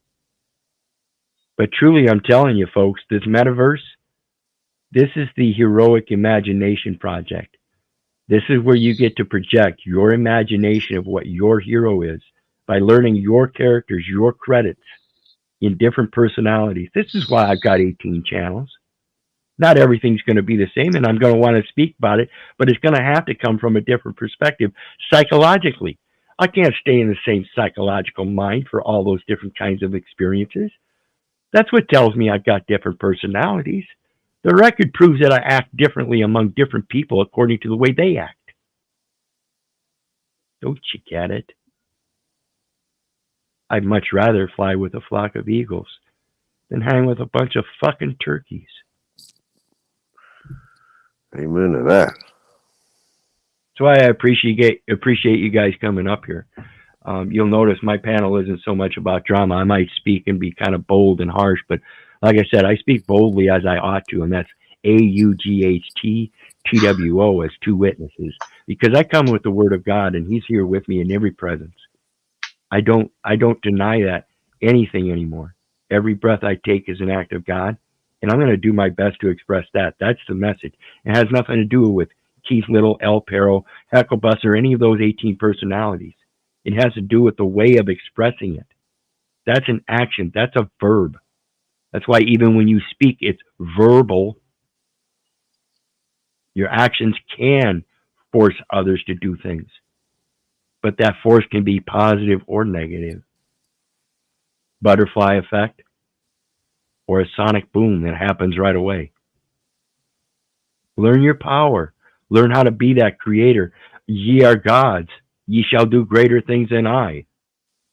But truly, I'm telling you, folks, this metaverse, this is the heroic imagination project. This is where you get to project your imagination of what your hero is by learning your characters, your credits in different personalities. This is why I've got 18 channels. Not everything's going to be the same, and I'm going to want to speak about it, but it's going to have to come from a different perspective psychologically. I can't stay in the same psychological mind for all those different kinds of experiences. That's what tells me I've got different personalities. The record proves that I act differently among different people according to the way they act. Don't you get it? I'd much rather fly with a flock of eagles than hang with a bunch of fucking turkeys. Amen to that. That's why I appreciate you guys coming up here. You'll notice my panel isn't so much about drama. I might speak and be kind of bold and harsh, but like I said, I speak boldly as I ought to, and that's AUGHTTWO as two witnesses, because I come with the Word of God, and He's here with me in every presence. I don't deny that anything anymore. Every breath I take is an act of God, and I'm going to do my best to express that. That's the message. It has nothing to do with Keith Little, El Perro, Heckle-Bus, or any of those 18 personalities. It has to do with the way of expressing it. That's an action. That's a verb. That's why even when you speak, it's verbal. Your actions can force others to do things, but that force can be positive or negative. Butterfly effect or a sonic boom that happens right away. Learn your power. Learn how to be that creator. Ye are gods. Ye shall do greater things than I.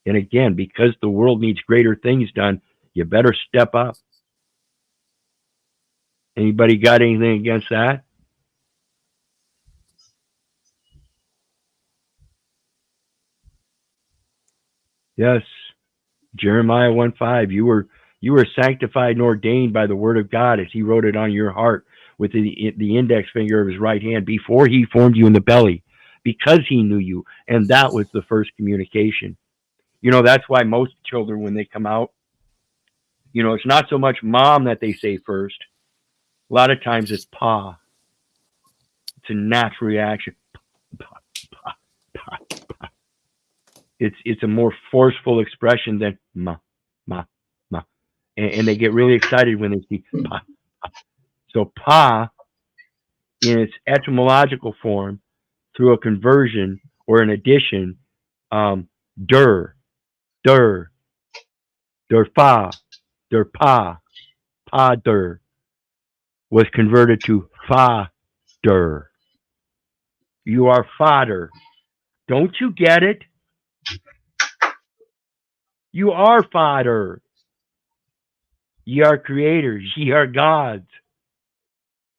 And again, because the world needs greater things done, you better step up. Anybody got anything against that? Yes. Jeremiah 1:5. You were sanctified and ordained by the word of God as He wrote it on your heart with the index finger of His right hand before He formed you in the belly, because He knew you. And that was the first communication. You know, that's why most children, when they come out, you know, it's not so much mom that they say first. A lot of times it's pa. It's a natural reaction. Pa, pa, pa, pa. It's a more forceful expression than ma, ma, ma. And they get really excited when they see pa, pa. So pa, in its etymological form, through a conversion or an addition, der, der, der fa, der pa, pa der, was converted to fa-der. You are father. Don't you get it? You are father. Ye are creators. Ye are gods.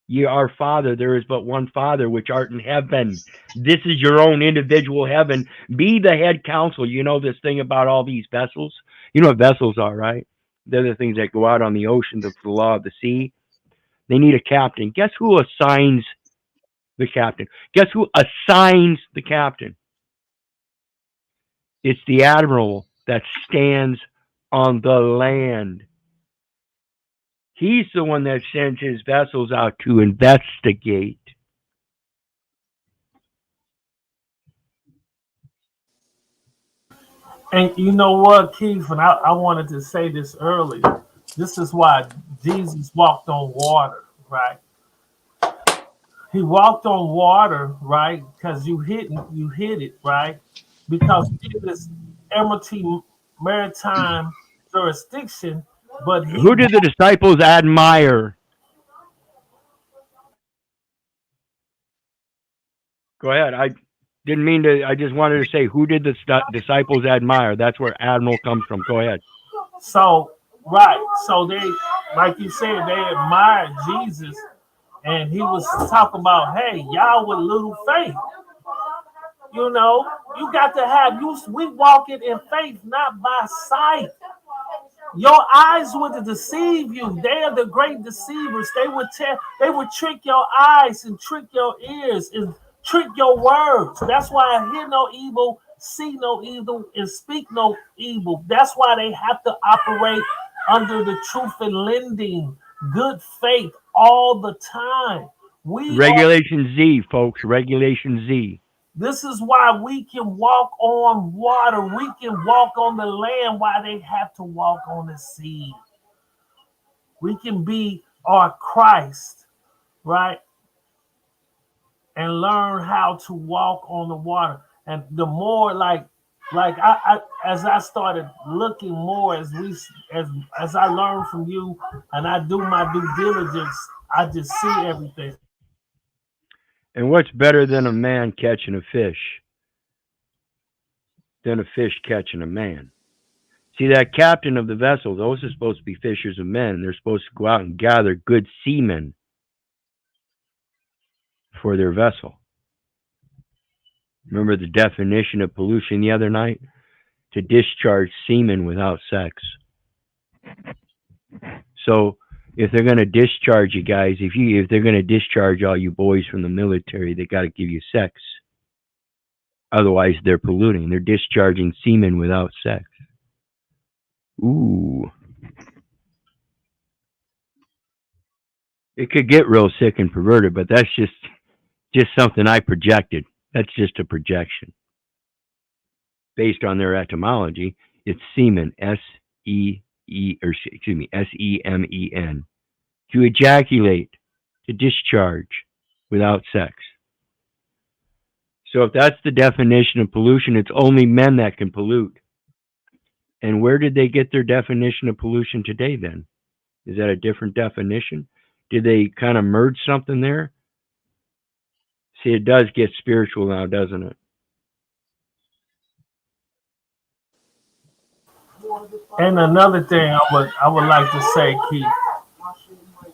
Ye are Father. There is but one Father which art in heaven. This is your own individual heaven. Be the head counsel. You know this thing about all these vessels? You know what vessels are, right? They're the things that go out on the ocean, the law of the sea. They need a captain. Guess who assigns the captain? Guess who assigns the captain? It's the admiral that stands on the land. He's the one that sends his vessels out to investigate. And you know what, Keith? And I wanted to say this earlier. This is why Jesus walked on water, right? He walked on water, right? Because you hit it, right? Because it is Admiralty maritime jurisdiction, but Who did the disciples admire? Go ahead. I didn't mean to. I just wanted to say, who did the disciples admire? That's where admiral comes from. Go ahead. So right, so they, like you said, they admired Jesus and he was talking about, hey, y'all with little faith. You know, you got to have you. We walk it in faith, not by sight. Your eyes would deceive you. They are the great deceivers. They would trick your eyes and trick your ears and trick your words. That's why I hear no evil, see no evil, and speak no evil. That's why they have to operate under the truth and lending, good faith all the time. We are Regulation Z, folks. Regulation Z. This is why we can walk on water. We can walk on the land while they have to walk on the sea. We can be our Christ, right? And learn how to walk on the water. And the more I as I started looking more as I learn from you and I do my due diligence, I just see everything. And what's better than a man catching a fish than a fish catching a man? See, that captain of the vessel, those are supposed to be fishers of men. They're supposed to go out and gather good seamen for their vessel. Remember the definition of pollution the other night? To discharge semen without sex. So if they're going to discharge you guys, if they're going to discharge all you boys from the military, they got to give you sex. Otherwise, they're polluting. They're discharging semen without sex. Ooh. It could get real sick and perverted, but that's just something I projected. That's just a projection. Based on their etymology, it's semen, S-E-M-E-N, to ejaculate, to discharge without sex. So if that's the definition of pollution, it's only men that can pollute. And where did they get their definition of pollution today then? Is that a different definition? Did they kind of merge something there? See, it does get spiritual now, doesn't it? And another thing I would like to say, Keith,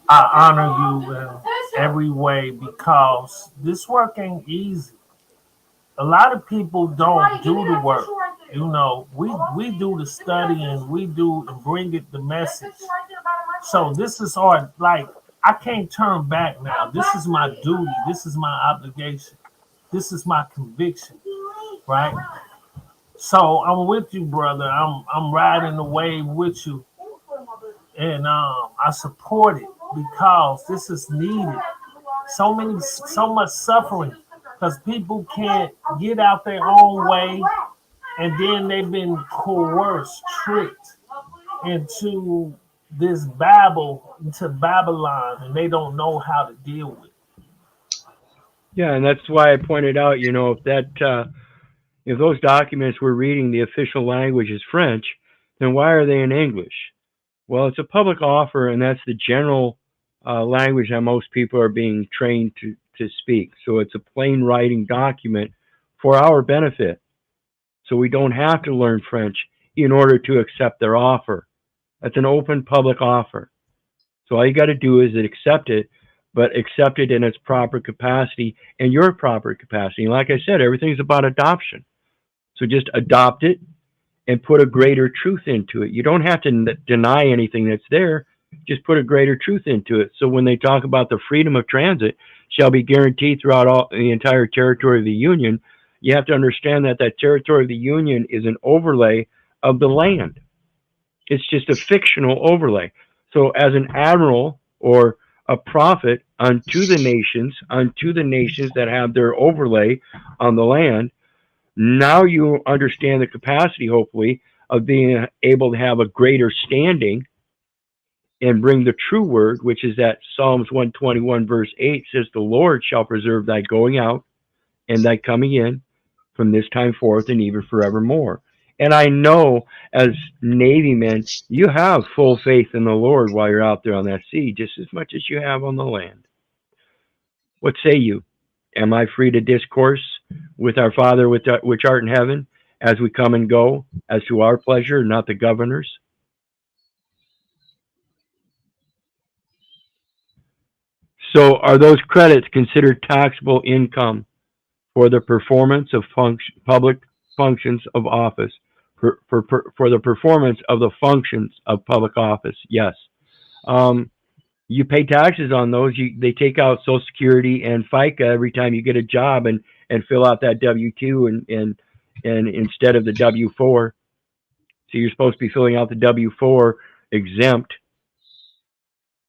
I honor you in every way because this work ain't easy. A lot of people don't do the work. You know, we do the studying, we do and bring it the message. So this is our I can't turn back now. This is my duty. This is my obligation. This is my conviction, right? So I'm with you, brother. I'm riding the wave with you, and I support it because this is needed. So much suffering because people can't get out their own way, and then they've been coerced, tricked into this into Babylon, and they don't know how to deal with it. Yeah, and that's why I pointed out, if those documents we're reading, the official language is French, then why are they in English? Well, it's a public offer, and that's the general language that most people are being trained to speak. So it's a plain writing document for our benefit. So we don't have to learn French in order to accept their offer. That's an open public offer. So all you got to do is accept it, but accept it in its proper capacity and your proper capacity. And like I said, everything's about adoption. So just adopt it and put a greater truth into it. You don't have to deny anything that's there. Just put a greater truth into it. So when they talk about the freedom of transit shall be guaranteed throughout the entire territory of the Union, you have to understand that that territory of the Union is an overlay of the land. It's just a fictional overlay. So as an admiral or a prophet unto the nations that have their overlay on the land, now you understand the capacity, hopefully, of being able to have a greater standing and bring the true word, which is that Psalms 121 verse 8 says, the Lord shall preserve thy going out and thy coming in from this time forth and even forevermore. And I know as Navy men, you have full faith in the Lord while you're out there on that sea, just as much as you have on the land. What say you? Am I free to discourse with our Father which art in heaven as we come and go, as to our pleasure, not the governor's? So are those credits considered taxable income for the performance of public functions of office? For the performance of the functions of public office, yes. You pay taxes on those. They take out Social Security and FICA every time you get a job and fill out that W-2 and instead of the W-4. So you're supposed to be filling out the W-4 exempt.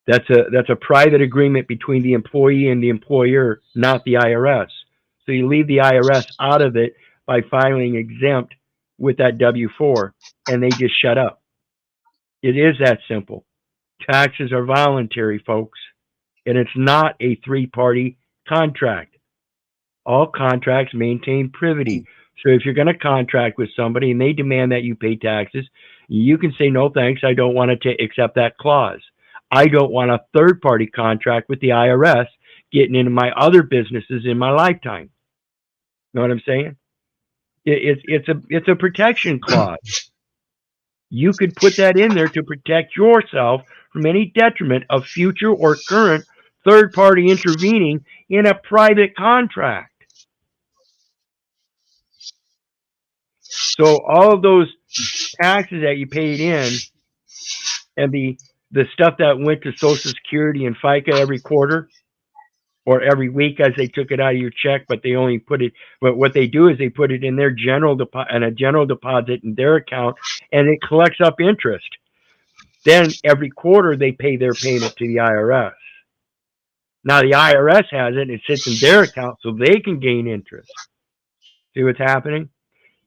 That's a private agreement between the employee and the employer, not the IRS. So you leave the IRS out of it by filing exempt with that W-4, and they just shut up. It is that simple. Taxes are voluntary, folks, and it's not a three-party contract. All contracts maintain privity. So if you're going to contract with somebody and they demand that you pay taxes, you can say, no, thanks, I don't want to accept that clause. I don't want a third-party contract with the IRS getting into my other businesses in my lifetime. Know what I'm saying? It's a protection clause. You could put that in there to protect yourself from any detriment of future or current third-party intervening in a private contract. So all of those taxes that you paid in and the stuff that went to Social Security and FICA every quarter or every week as they took it out of your check, but they only put it, but what they do is they put it in their general deposit in their account, and it collects up interest. Then every quarter they pay their payment to the IRS. Now the IRS has it, and it sits in their account so they can gain interest. See what's happening?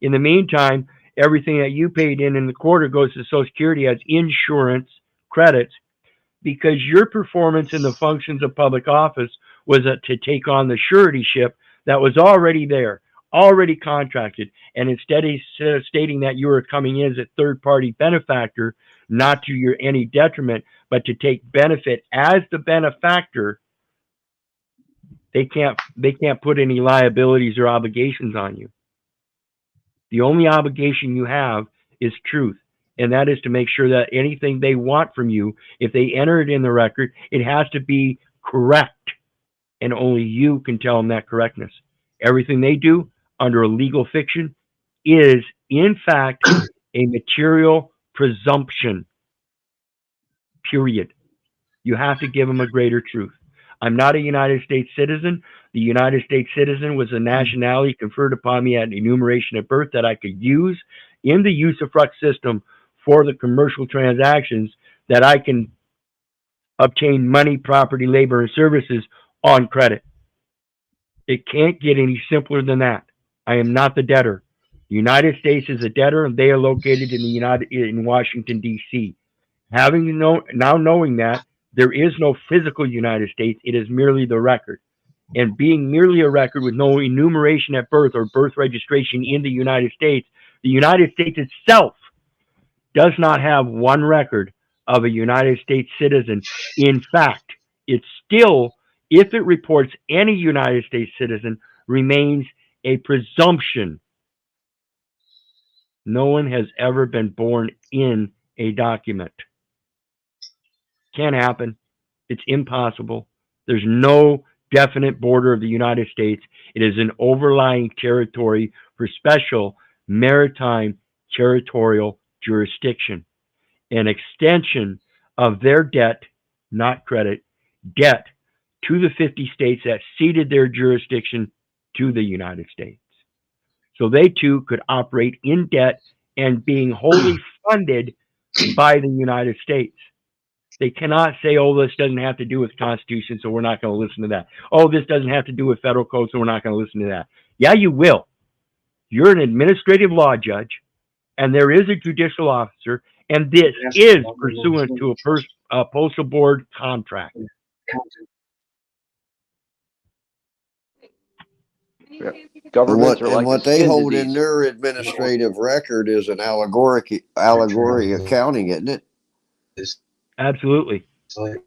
In the meantime, everything that you paid in the quarter goes to Social Security as insurance credits because your performance in the functions of public office was to take on the suretyship that was already there, already contracted. And instead of stating that you were coming in as a third-party benefactor, not to your any detriment, but to take benefit as the benefactor, they can't put any liabilities or obligations on you. The only obligation you have is truth, and that is to make sure that anything they want from you, if they enter it in the record, it has to be correct, and only you can tell them that correctness. Everything they do under a legal fiction is, in fact, a material presumption, period. You have to give them a greater truth. I'm not a United States citizen. The United States citizen was a nationality conferred upon me at enumeration at birth that I could use in the usufruct system for the commercial transactions that I can obtain money, property, labor, and services on credit. It can't get any simpler than that. I am not the debtor. The United States is a debtor, and they are located in Washington, D.C. Now knowing that, there is no physical United States. It is merely the record. And being merely a record with no enumeration at birth or birth registration in the United States itself does not have one record of a United States citizen. In fact, it still, if it reports any United States citizen, remains a presumption. No one has ever been born in a document. Can't happen. It's impossible. There's no definite border of the United States. It is an overlying territory for special maritime territorial jurisdiction, an extension of their debt, not credit, debt to the 50 states that ceded their jurisdiction to the United States. So they too could operate in debt and being wholly funded by the United States. They cannot say, oh, this doesn't have to do with Constitution, so we're not going to listen to that. Oh, this doesn't have to do with federal code, so we're not going to listen to that. Yeah, you will. You're an administrative law judge, and there is a judicial officer, and this is pursuant to a postal board contract. Yeah. And Governments what are like a they skin hold in disease. their administrative record is an allegory accounting, isn't it? Absolutely. You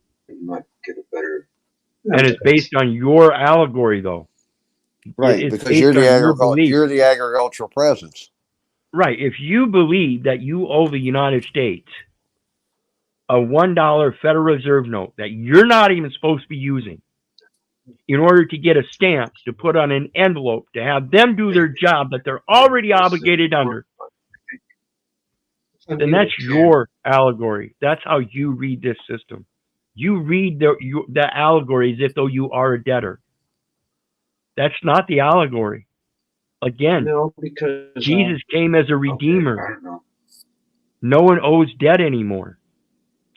might get a better. And it's based on your allegory, though. Right, It's because based you're on the your belief. you're the agricultural presence. Right. If you believe that you owe the United States a $1 Federal Reserve note that you're not even supposed to be using, in order to get a stamp, to put on an envelope, to have them do their job that they're already obligated under, then that's your allegory. That's how you read this system. You read the allegory as if though you are a debtor. That's not the allegory. Again, No, because Jesus came as a redeemer. I don't know. No one owes debt anymore.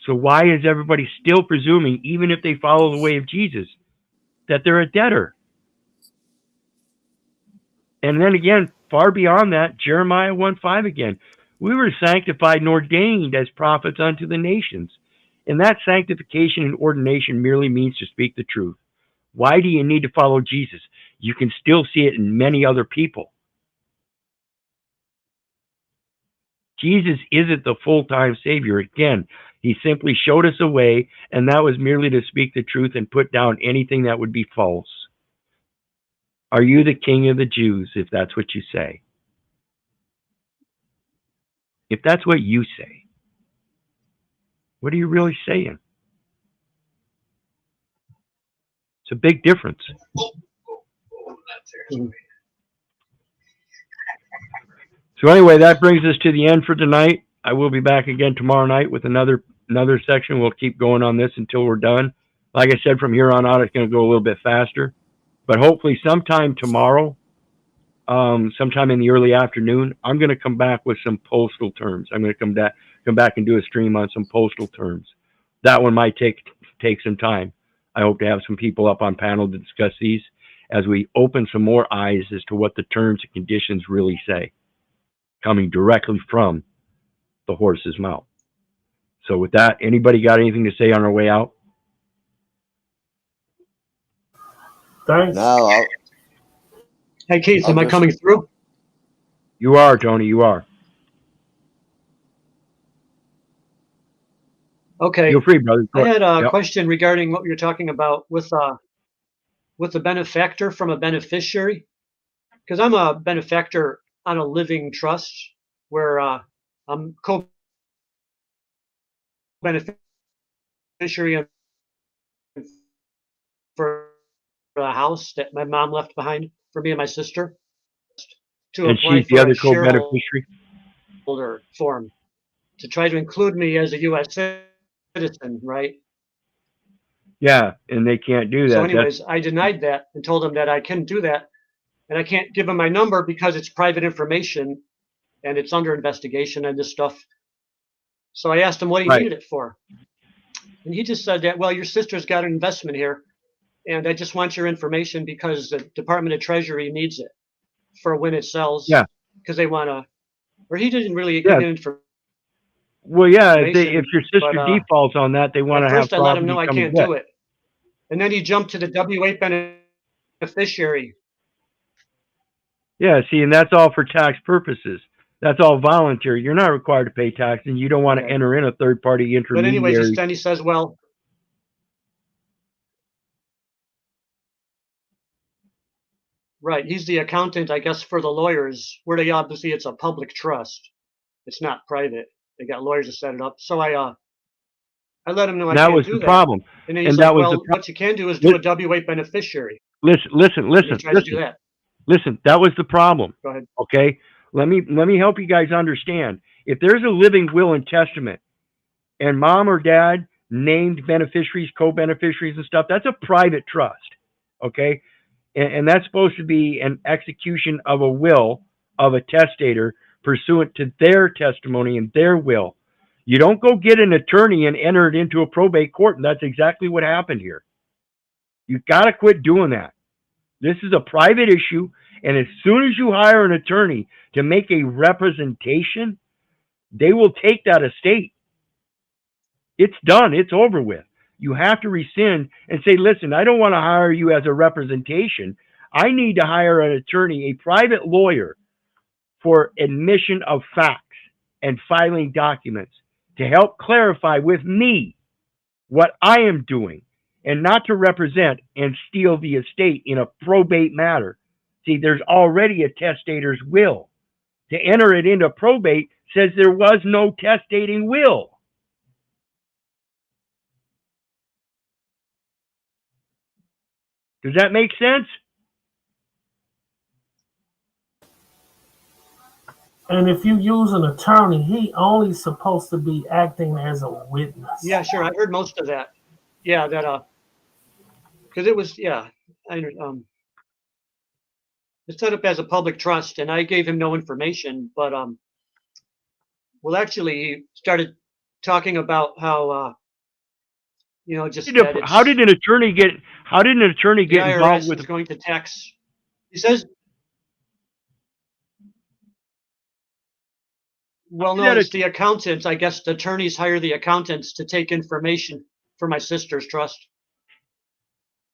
So why is everybody still presuming, even if they follow the way of Jesus, that they're a debtor? And then again, far beyond that, Jeremiah 1:5 again. We were sanctified and ordained as prophets unto the nations. And that sanctification and ordination merely means to speak the truth. Why do you need to follow Jesus? You can still see it in many other people. Jesus isn't the full-time Savior. Again, he simply showed us a way, and that was merely to speak the truth and put down anything that would be false. Are you the King of the Jews, if that's what you say? If that's what you say, what are you really saying? It's a big difference. So anyway, that brings us to the end for tonight. I will be back again tomorrow night with another section. We'll keep going on this until we're done. Like I said, from here on out, it's going to go a little bit faster. But hopefully sometime tomorrow, sometime in the early afternoon, I'm going to come back with some postal terms. I'm going to come back and do a stream on some postal terms. That one might take some time. I hope to have some people up on panel to discuss these as we open some more eyes as to what the terms and conditions really say, coming directly from the horse's mouth. So with that, anybody got anything to say on our way out? Thanks. No, hey, Keith, am I just- coming through? You are, Tony, you are. Okay. Feel free, brother. I had a Yep. question regarding what you're talking about with the benefactor from a beneficiary, because I'm a benefactor on a living trust where I'm co-beneficiary for a house that my mom left behind for me and my sister to And apply she's the for other a co-beneficiary? shareholder form to try to include me as a U.S. citizen, right? Yeah, and they can't do that. So anyways, I denied that and told them that I couldn't do that. And I can't give them my number because it's private information and it's under investigation and this stuff. So I asked him what he Right. needed it for. And he just said that, well, your sister's got an investment here and I just want your information because the Department of Treasury needs it for when it sells. Yeah. Because they want to, or he didn't really Yeah. get into Well, yeah, if information, your sister but, defaults on that, they want at to have first I let him property know I come can't and get. do it. And then he jumped to the W-8 beneficiary. Yeah, see, and that's all for tax purposes. That's all voluntary. You're not required to pay tax, and you don't want to Okay. enter in a third-party But anyways, intermediary. then he says, well, right, he's the accountant, I guess, for the lawyers, where they obviously it's a public trust. It's not private. They got lawyers to set it up. So I let him know I And that can't was do the that. problem. And then he's And like, that was well, the problem. what you can do is do a W-8 beneficiary. Listen, And he tries to do that. listen. That was the problem. Go ahead. Okay, let me help you guys understand. If there's a living will and testament, and mom or dad named beneficiaries, co-beneficiaries, and stuff, that's a private trust. Okay, and that's supposed to be an execution of a will of a testator pursuant to their testimony and their will. You don't go get an attorney and enter it into a probate court, and that's exactly what happened here. You've got to quit doing that. This is a private issue, and as soon as you hire an attorney to make a representation, they will take that estate. It's done. It's over with. You have to rescind and say, listen, I don't want to hire you as a representation. I need to hire an attorney, a private lawyer, for admission of facts and filing documents to help clarify with me what I am doing, and not to represent and steal the estate in a probate matter. See, there's already a testator's will. To enter it into probate says there was no testating will. Does that make sense? And if you use an attorney, he only supposed to be acting as a witness. Yeah, sure. I heard most of that. Yeah, that because it was it's set up as a public trust, and I gave him no information, but well, actually, he started talking about how just that How did an attorney get? How did an attorney the get involved IRS with? is going to tax. He says, well, no, it's the accountants. I guess the attorneys hire the accountants to take information for my sister's trust.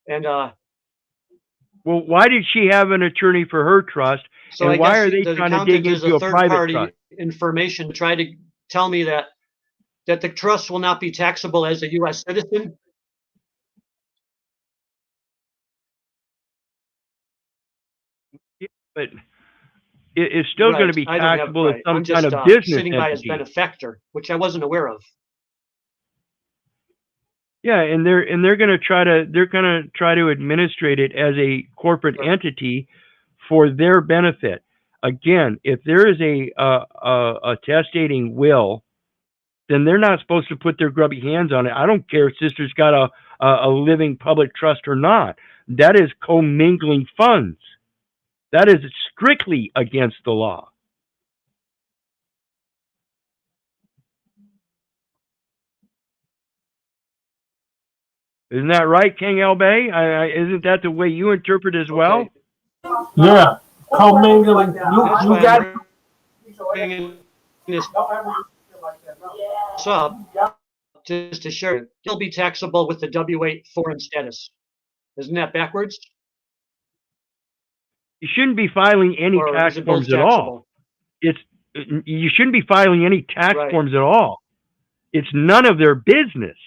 And Well, why did she have an attorney for her trust? so and I why guess are they the trying to dig accountant is into a a third private party trust? information to try to tell me that the trust will not be taxable as a U.S. citizen. Yeah, but it's still going to be I don't have taxable as some I'm kind just of business sitting by as entity. benefactor, which I wasn't aware of. Yeah, and they're going to try to administrate it as a corporate entity for their benefit. Again, if there is a testating will, then they're not supposed to put their grubby hands on it. I don't care if sister's got a living public trust or not. That is commingling funds. That is strictly against the law. Isn't that right, King El Bay? Isn't that the way you interpret as well? Okay. Yeah, commingling. That's You why got. I'm bringing this up just to share it. It'll be taxable with the W-8 foreign status. Isn't that backwards? You shouldn't be filing any Or tax is it both forms at all. taxable? You shouldn't be filing any tax Right. forms at all. It's none of their business.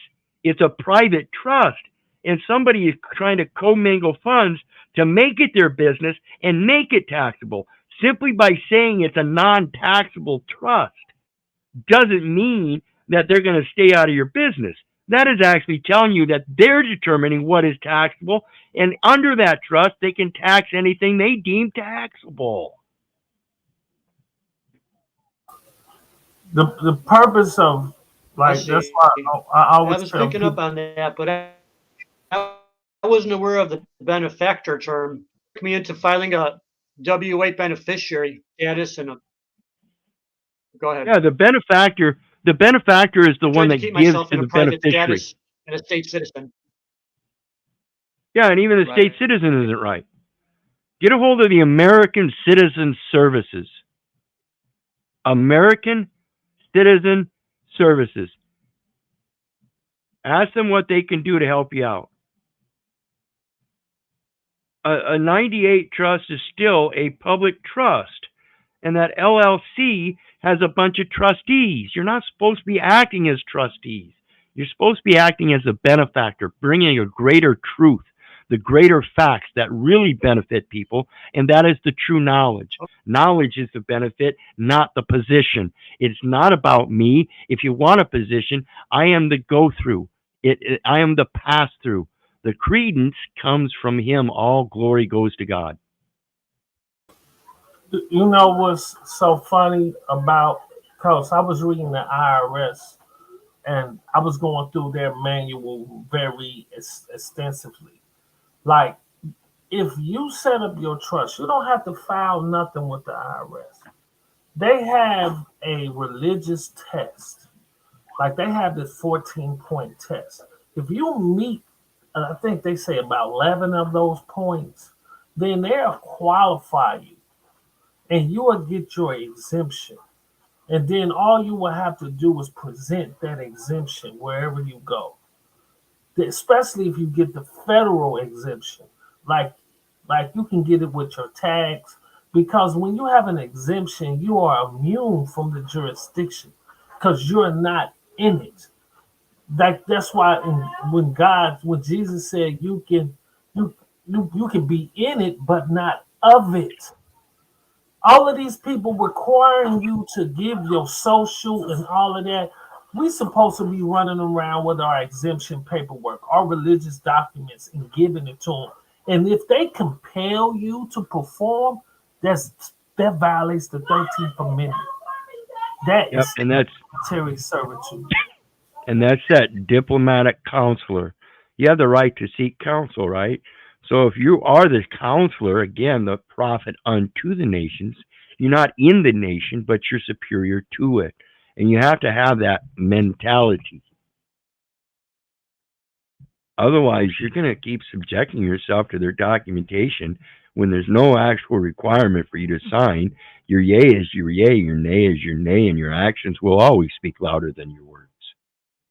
It's a private trust, and somebody is trying to commingle funds to make it their business and make it taxable. Simply by saying it's a non-taxable trust doesn't mean that they're going to stay out of your business. That is actually telling you that they're determining what is taxable, and under that trust, they can tax anything they deem taxable. The purpose of that's why I always was tell picking people. up on that, but I wasn't aware of the benefactor term. Took me into filing a W-8 beneficiary status and a. Go ahead. Yeah, the benefactor is the one Tried to that keep gives myself to in a the private beneficiary. status and a state citizen. Yeah, and even the Right. state citizen isn't right. Get a hold of the American Citizen Services. American Citizen Services. Ask them what they can do to help you out. A 98 trust is still a public trust, and that LLC has a bunch of trustees. You're not supposed to be acting as trustees. You're supposed to be acting as a benefactor, bringing a greater truth, the greater facts that really benefit people, and that is the true knowledge. Knowledge is the benefit, not the position. It's not about me. If you want a position, I am the go-through. I am the pass-through. The credence comes from him. All glory goes to God. You know what's so funny about, because I was reading the IRS and I was going through their manual very extensively. Like, if you set up your trust, you don't have to file nothing with the IRS. They have a religious test. Like, they have this 14-point test. If you meet, I think they say about 11 of those points, then they'll qualify you and you will get your exemption. And then all you will have to do is present that exemption wherever you go. Especially if you get the federal exemption. Like you can get it with your tax. Because when you have an exemption, you are immune from the jurisdiction because you're not in it. That's why when Jesus said you can be in it but not of it. All of these people requiring you to give your social and all of that. We supposed to be running around with our exemption paperwork, our religious documents, and giving it to them. And if they compel you to perform, that violates the 13th Amendment. That Yep, is and that's military servitude. that diplomatic counselor. You have the right to seek counsel, right? So if you are the counselor, again, the prophet unto the nations, you're not in the nation, but you're superior to it. And you have to have that mentality. Otherwise, you're going to keep subjecting yourself to their documentation when there's no actual requirement for you to sign. Your yea is your yea, your nay is your nay, and your actions will always speak louder than your words.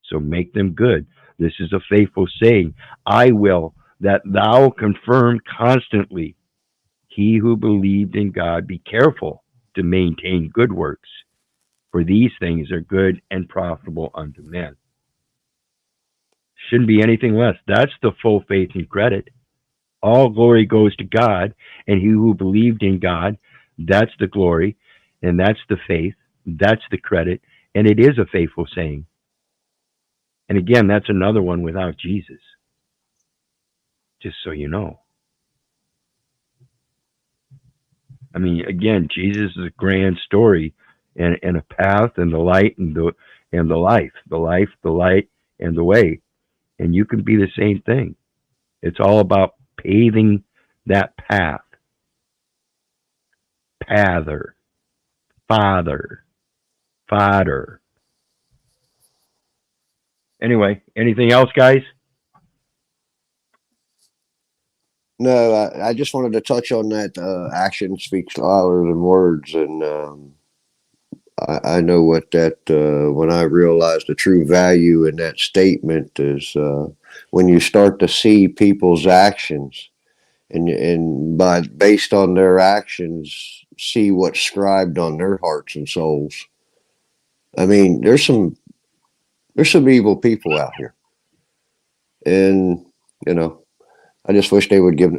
So make them good. This is a faithful saying. I will that thou confirm constantly. He who believed in God, be careful to maintain good works, for these things are good and profitable unto men. Shouldn't be anything less. That's the full faith and credit. All glory goes to God, and he who believed in God, that's the glory, and that's the faith, that's the credit, and it is a faithful saying. And again, that's another one without Jesus, just so you know. I mean, again, Jesus is a grand story and a path and the light and the life, the light, and the way. And you can be the same thing. It's all about paving that path. Pather, father, fodder. Anyway, anything else, guys? No, I just wanted to touch on that. Action speaks louder than words, and I know what that. When I realized the true value in that statement is when you start to see people's actions, and by based on their actions, see what's scribed on their hearts and souls. I mean, there's some evil people out here, and you know, I just wish they would give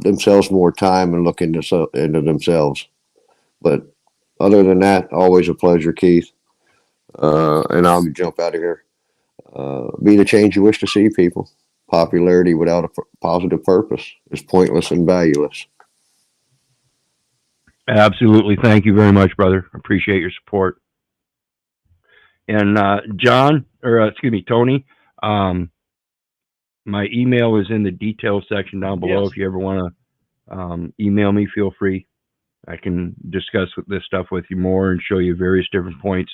themselves more time and look into themselves. But other than that, always a pleasure, Keith. And I'll jump out of here. Be the change you wish to see, people. Popularity without a positive purpose is pointless and valueless. Absolutely. Thank you very much, brother. Appreciate your support. And John, or excuse me, Tony, um, my email is in the details section down below. Yes. If you ever want to email me, feel free. I can discuss this stuff with you more and show you various different points.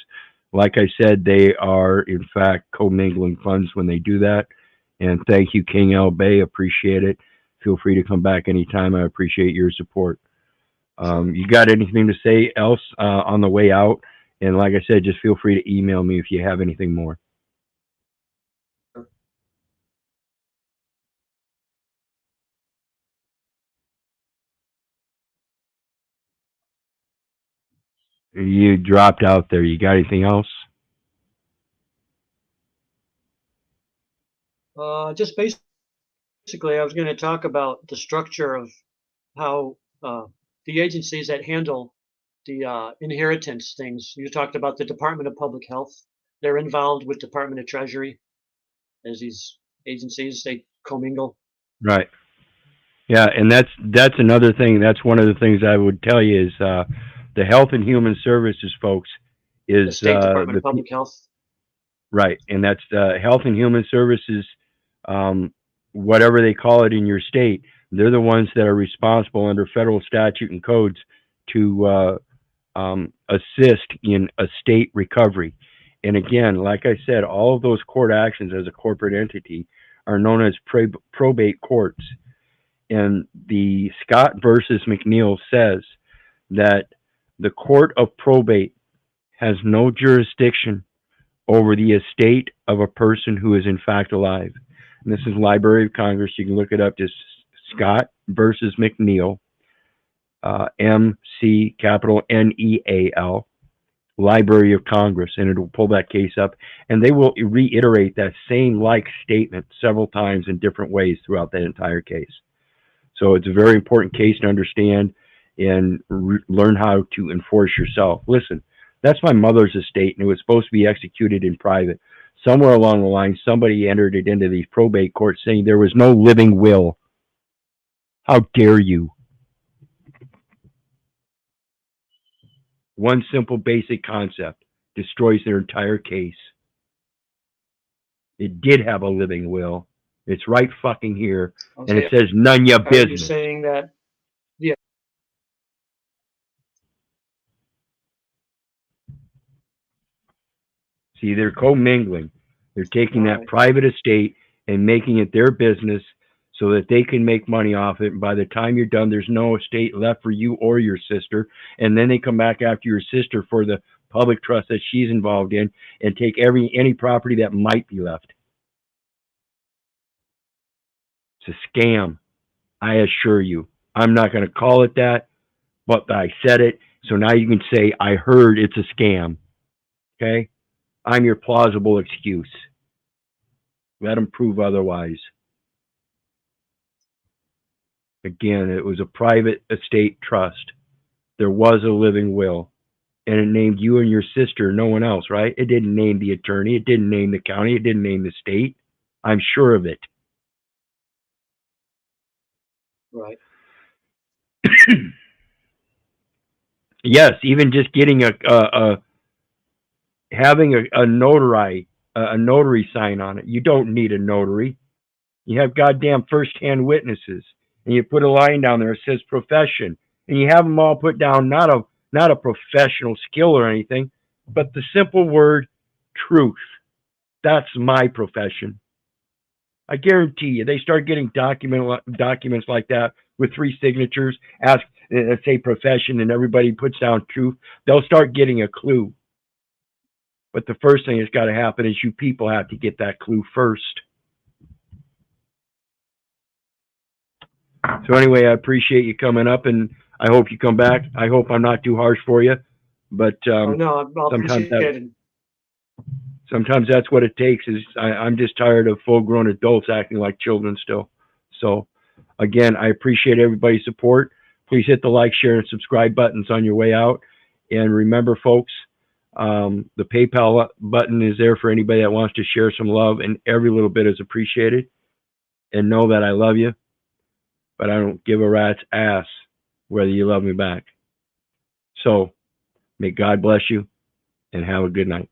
Like I said, they are in fact commingling funds when they do that. And thank you, King L Bay. Appreciate it. Feel free to come back anytime. I appreciate your support. You got anything to say else on the way out? And like I said, just feel free to email me if you have anything more. You dropped out there. You got anything else? Just basically, I was going to talk about the structure of how the agencies that handle the inheritance things. You talked about the Department of Public Health. They're involved with Department of Treasury as these agencies. They commingle. Right. Yeah, and that's another thing. That's one of the things I would tell you is the Health and Human Services folks The is State Department of Public Health. right, and that's Health and Human Services, um, whatever they call it in your state. They're the ones that are responsible under federal statute and codes to assist in estate recovery. And again, like I said, all of those court actions as a corporate entity are known as probate courts. And the Scott versus McNeil says that the court of probate has no jurisdiction over the estate of a person who is in fact alive. And this is Library of Congress. You can look it up. Just Scott versus McNeil, MC capital NEAL, Library of Congress, and it'll pull that case up. And they will reiterate that same like statement several times in different ways throughout that entire case. So it's a very important case to understand and learn how to enforce yourself. Listen, that's my mother's estate, and it was supposed to be executed in private. Somewhere along the line, somebody entered it into these probate courts saying there was no living will. How dare you? One simple basic concept destroys their entire case. It did have a living will. It's right fucking here, and it Okay. says none your Are you business. saying that? Yeah. See, they're commingling. They're taking All that right. private estate and making it their business so that they can make money off it. And by the time you're done, there's no estate left for you or your sister. And then they come back after your sister for the public trust that she's involved in and take any property that might be left. It's a scam. I assure you. I'm not going to call it that, but I said it. So now you can say, I heard it's a scam. Okay? I'm your plausible excuse. Let them prove otherwise. Again, it was a private estate trust. There was a living will. And it named you and your sister, no one else, right? It didn't name the attorney. It didn't name the county. It didn't name the state. I'm sure of it. Right. Yes, even just getting having a notary sign on it. You don't need a notary. You have goddamn first-hand witnesses, and you put a line down there that says profession, and you have them all put down not a professional skill or anything, but the simple word truth. That's my profession. I guarantee you, they start getting documents like that with 3 signatures, say profession, and everybody puts down truth. They'll start getting a clue. But the first thing that's got to happen is you people have to get that clue first. So anyway, I appreciate you coming up, and I hope you come back. I hope I'm not too harsh for you, but Oh no, I'll sometimes appreciate it. sometimes that's what it takes. Is I'm just tired of full-grown adults acting like children still. So again, I appreciate everybody's support. Please hit the like, share, and subscribe buttons on your way out. And remember, folks, the PayPal button is there for anybody that wants to share some love, and every little bit is appreciated. And know that I love you, but I don't give a rat's ass whether you love me back. So may God bless you, and have a good night.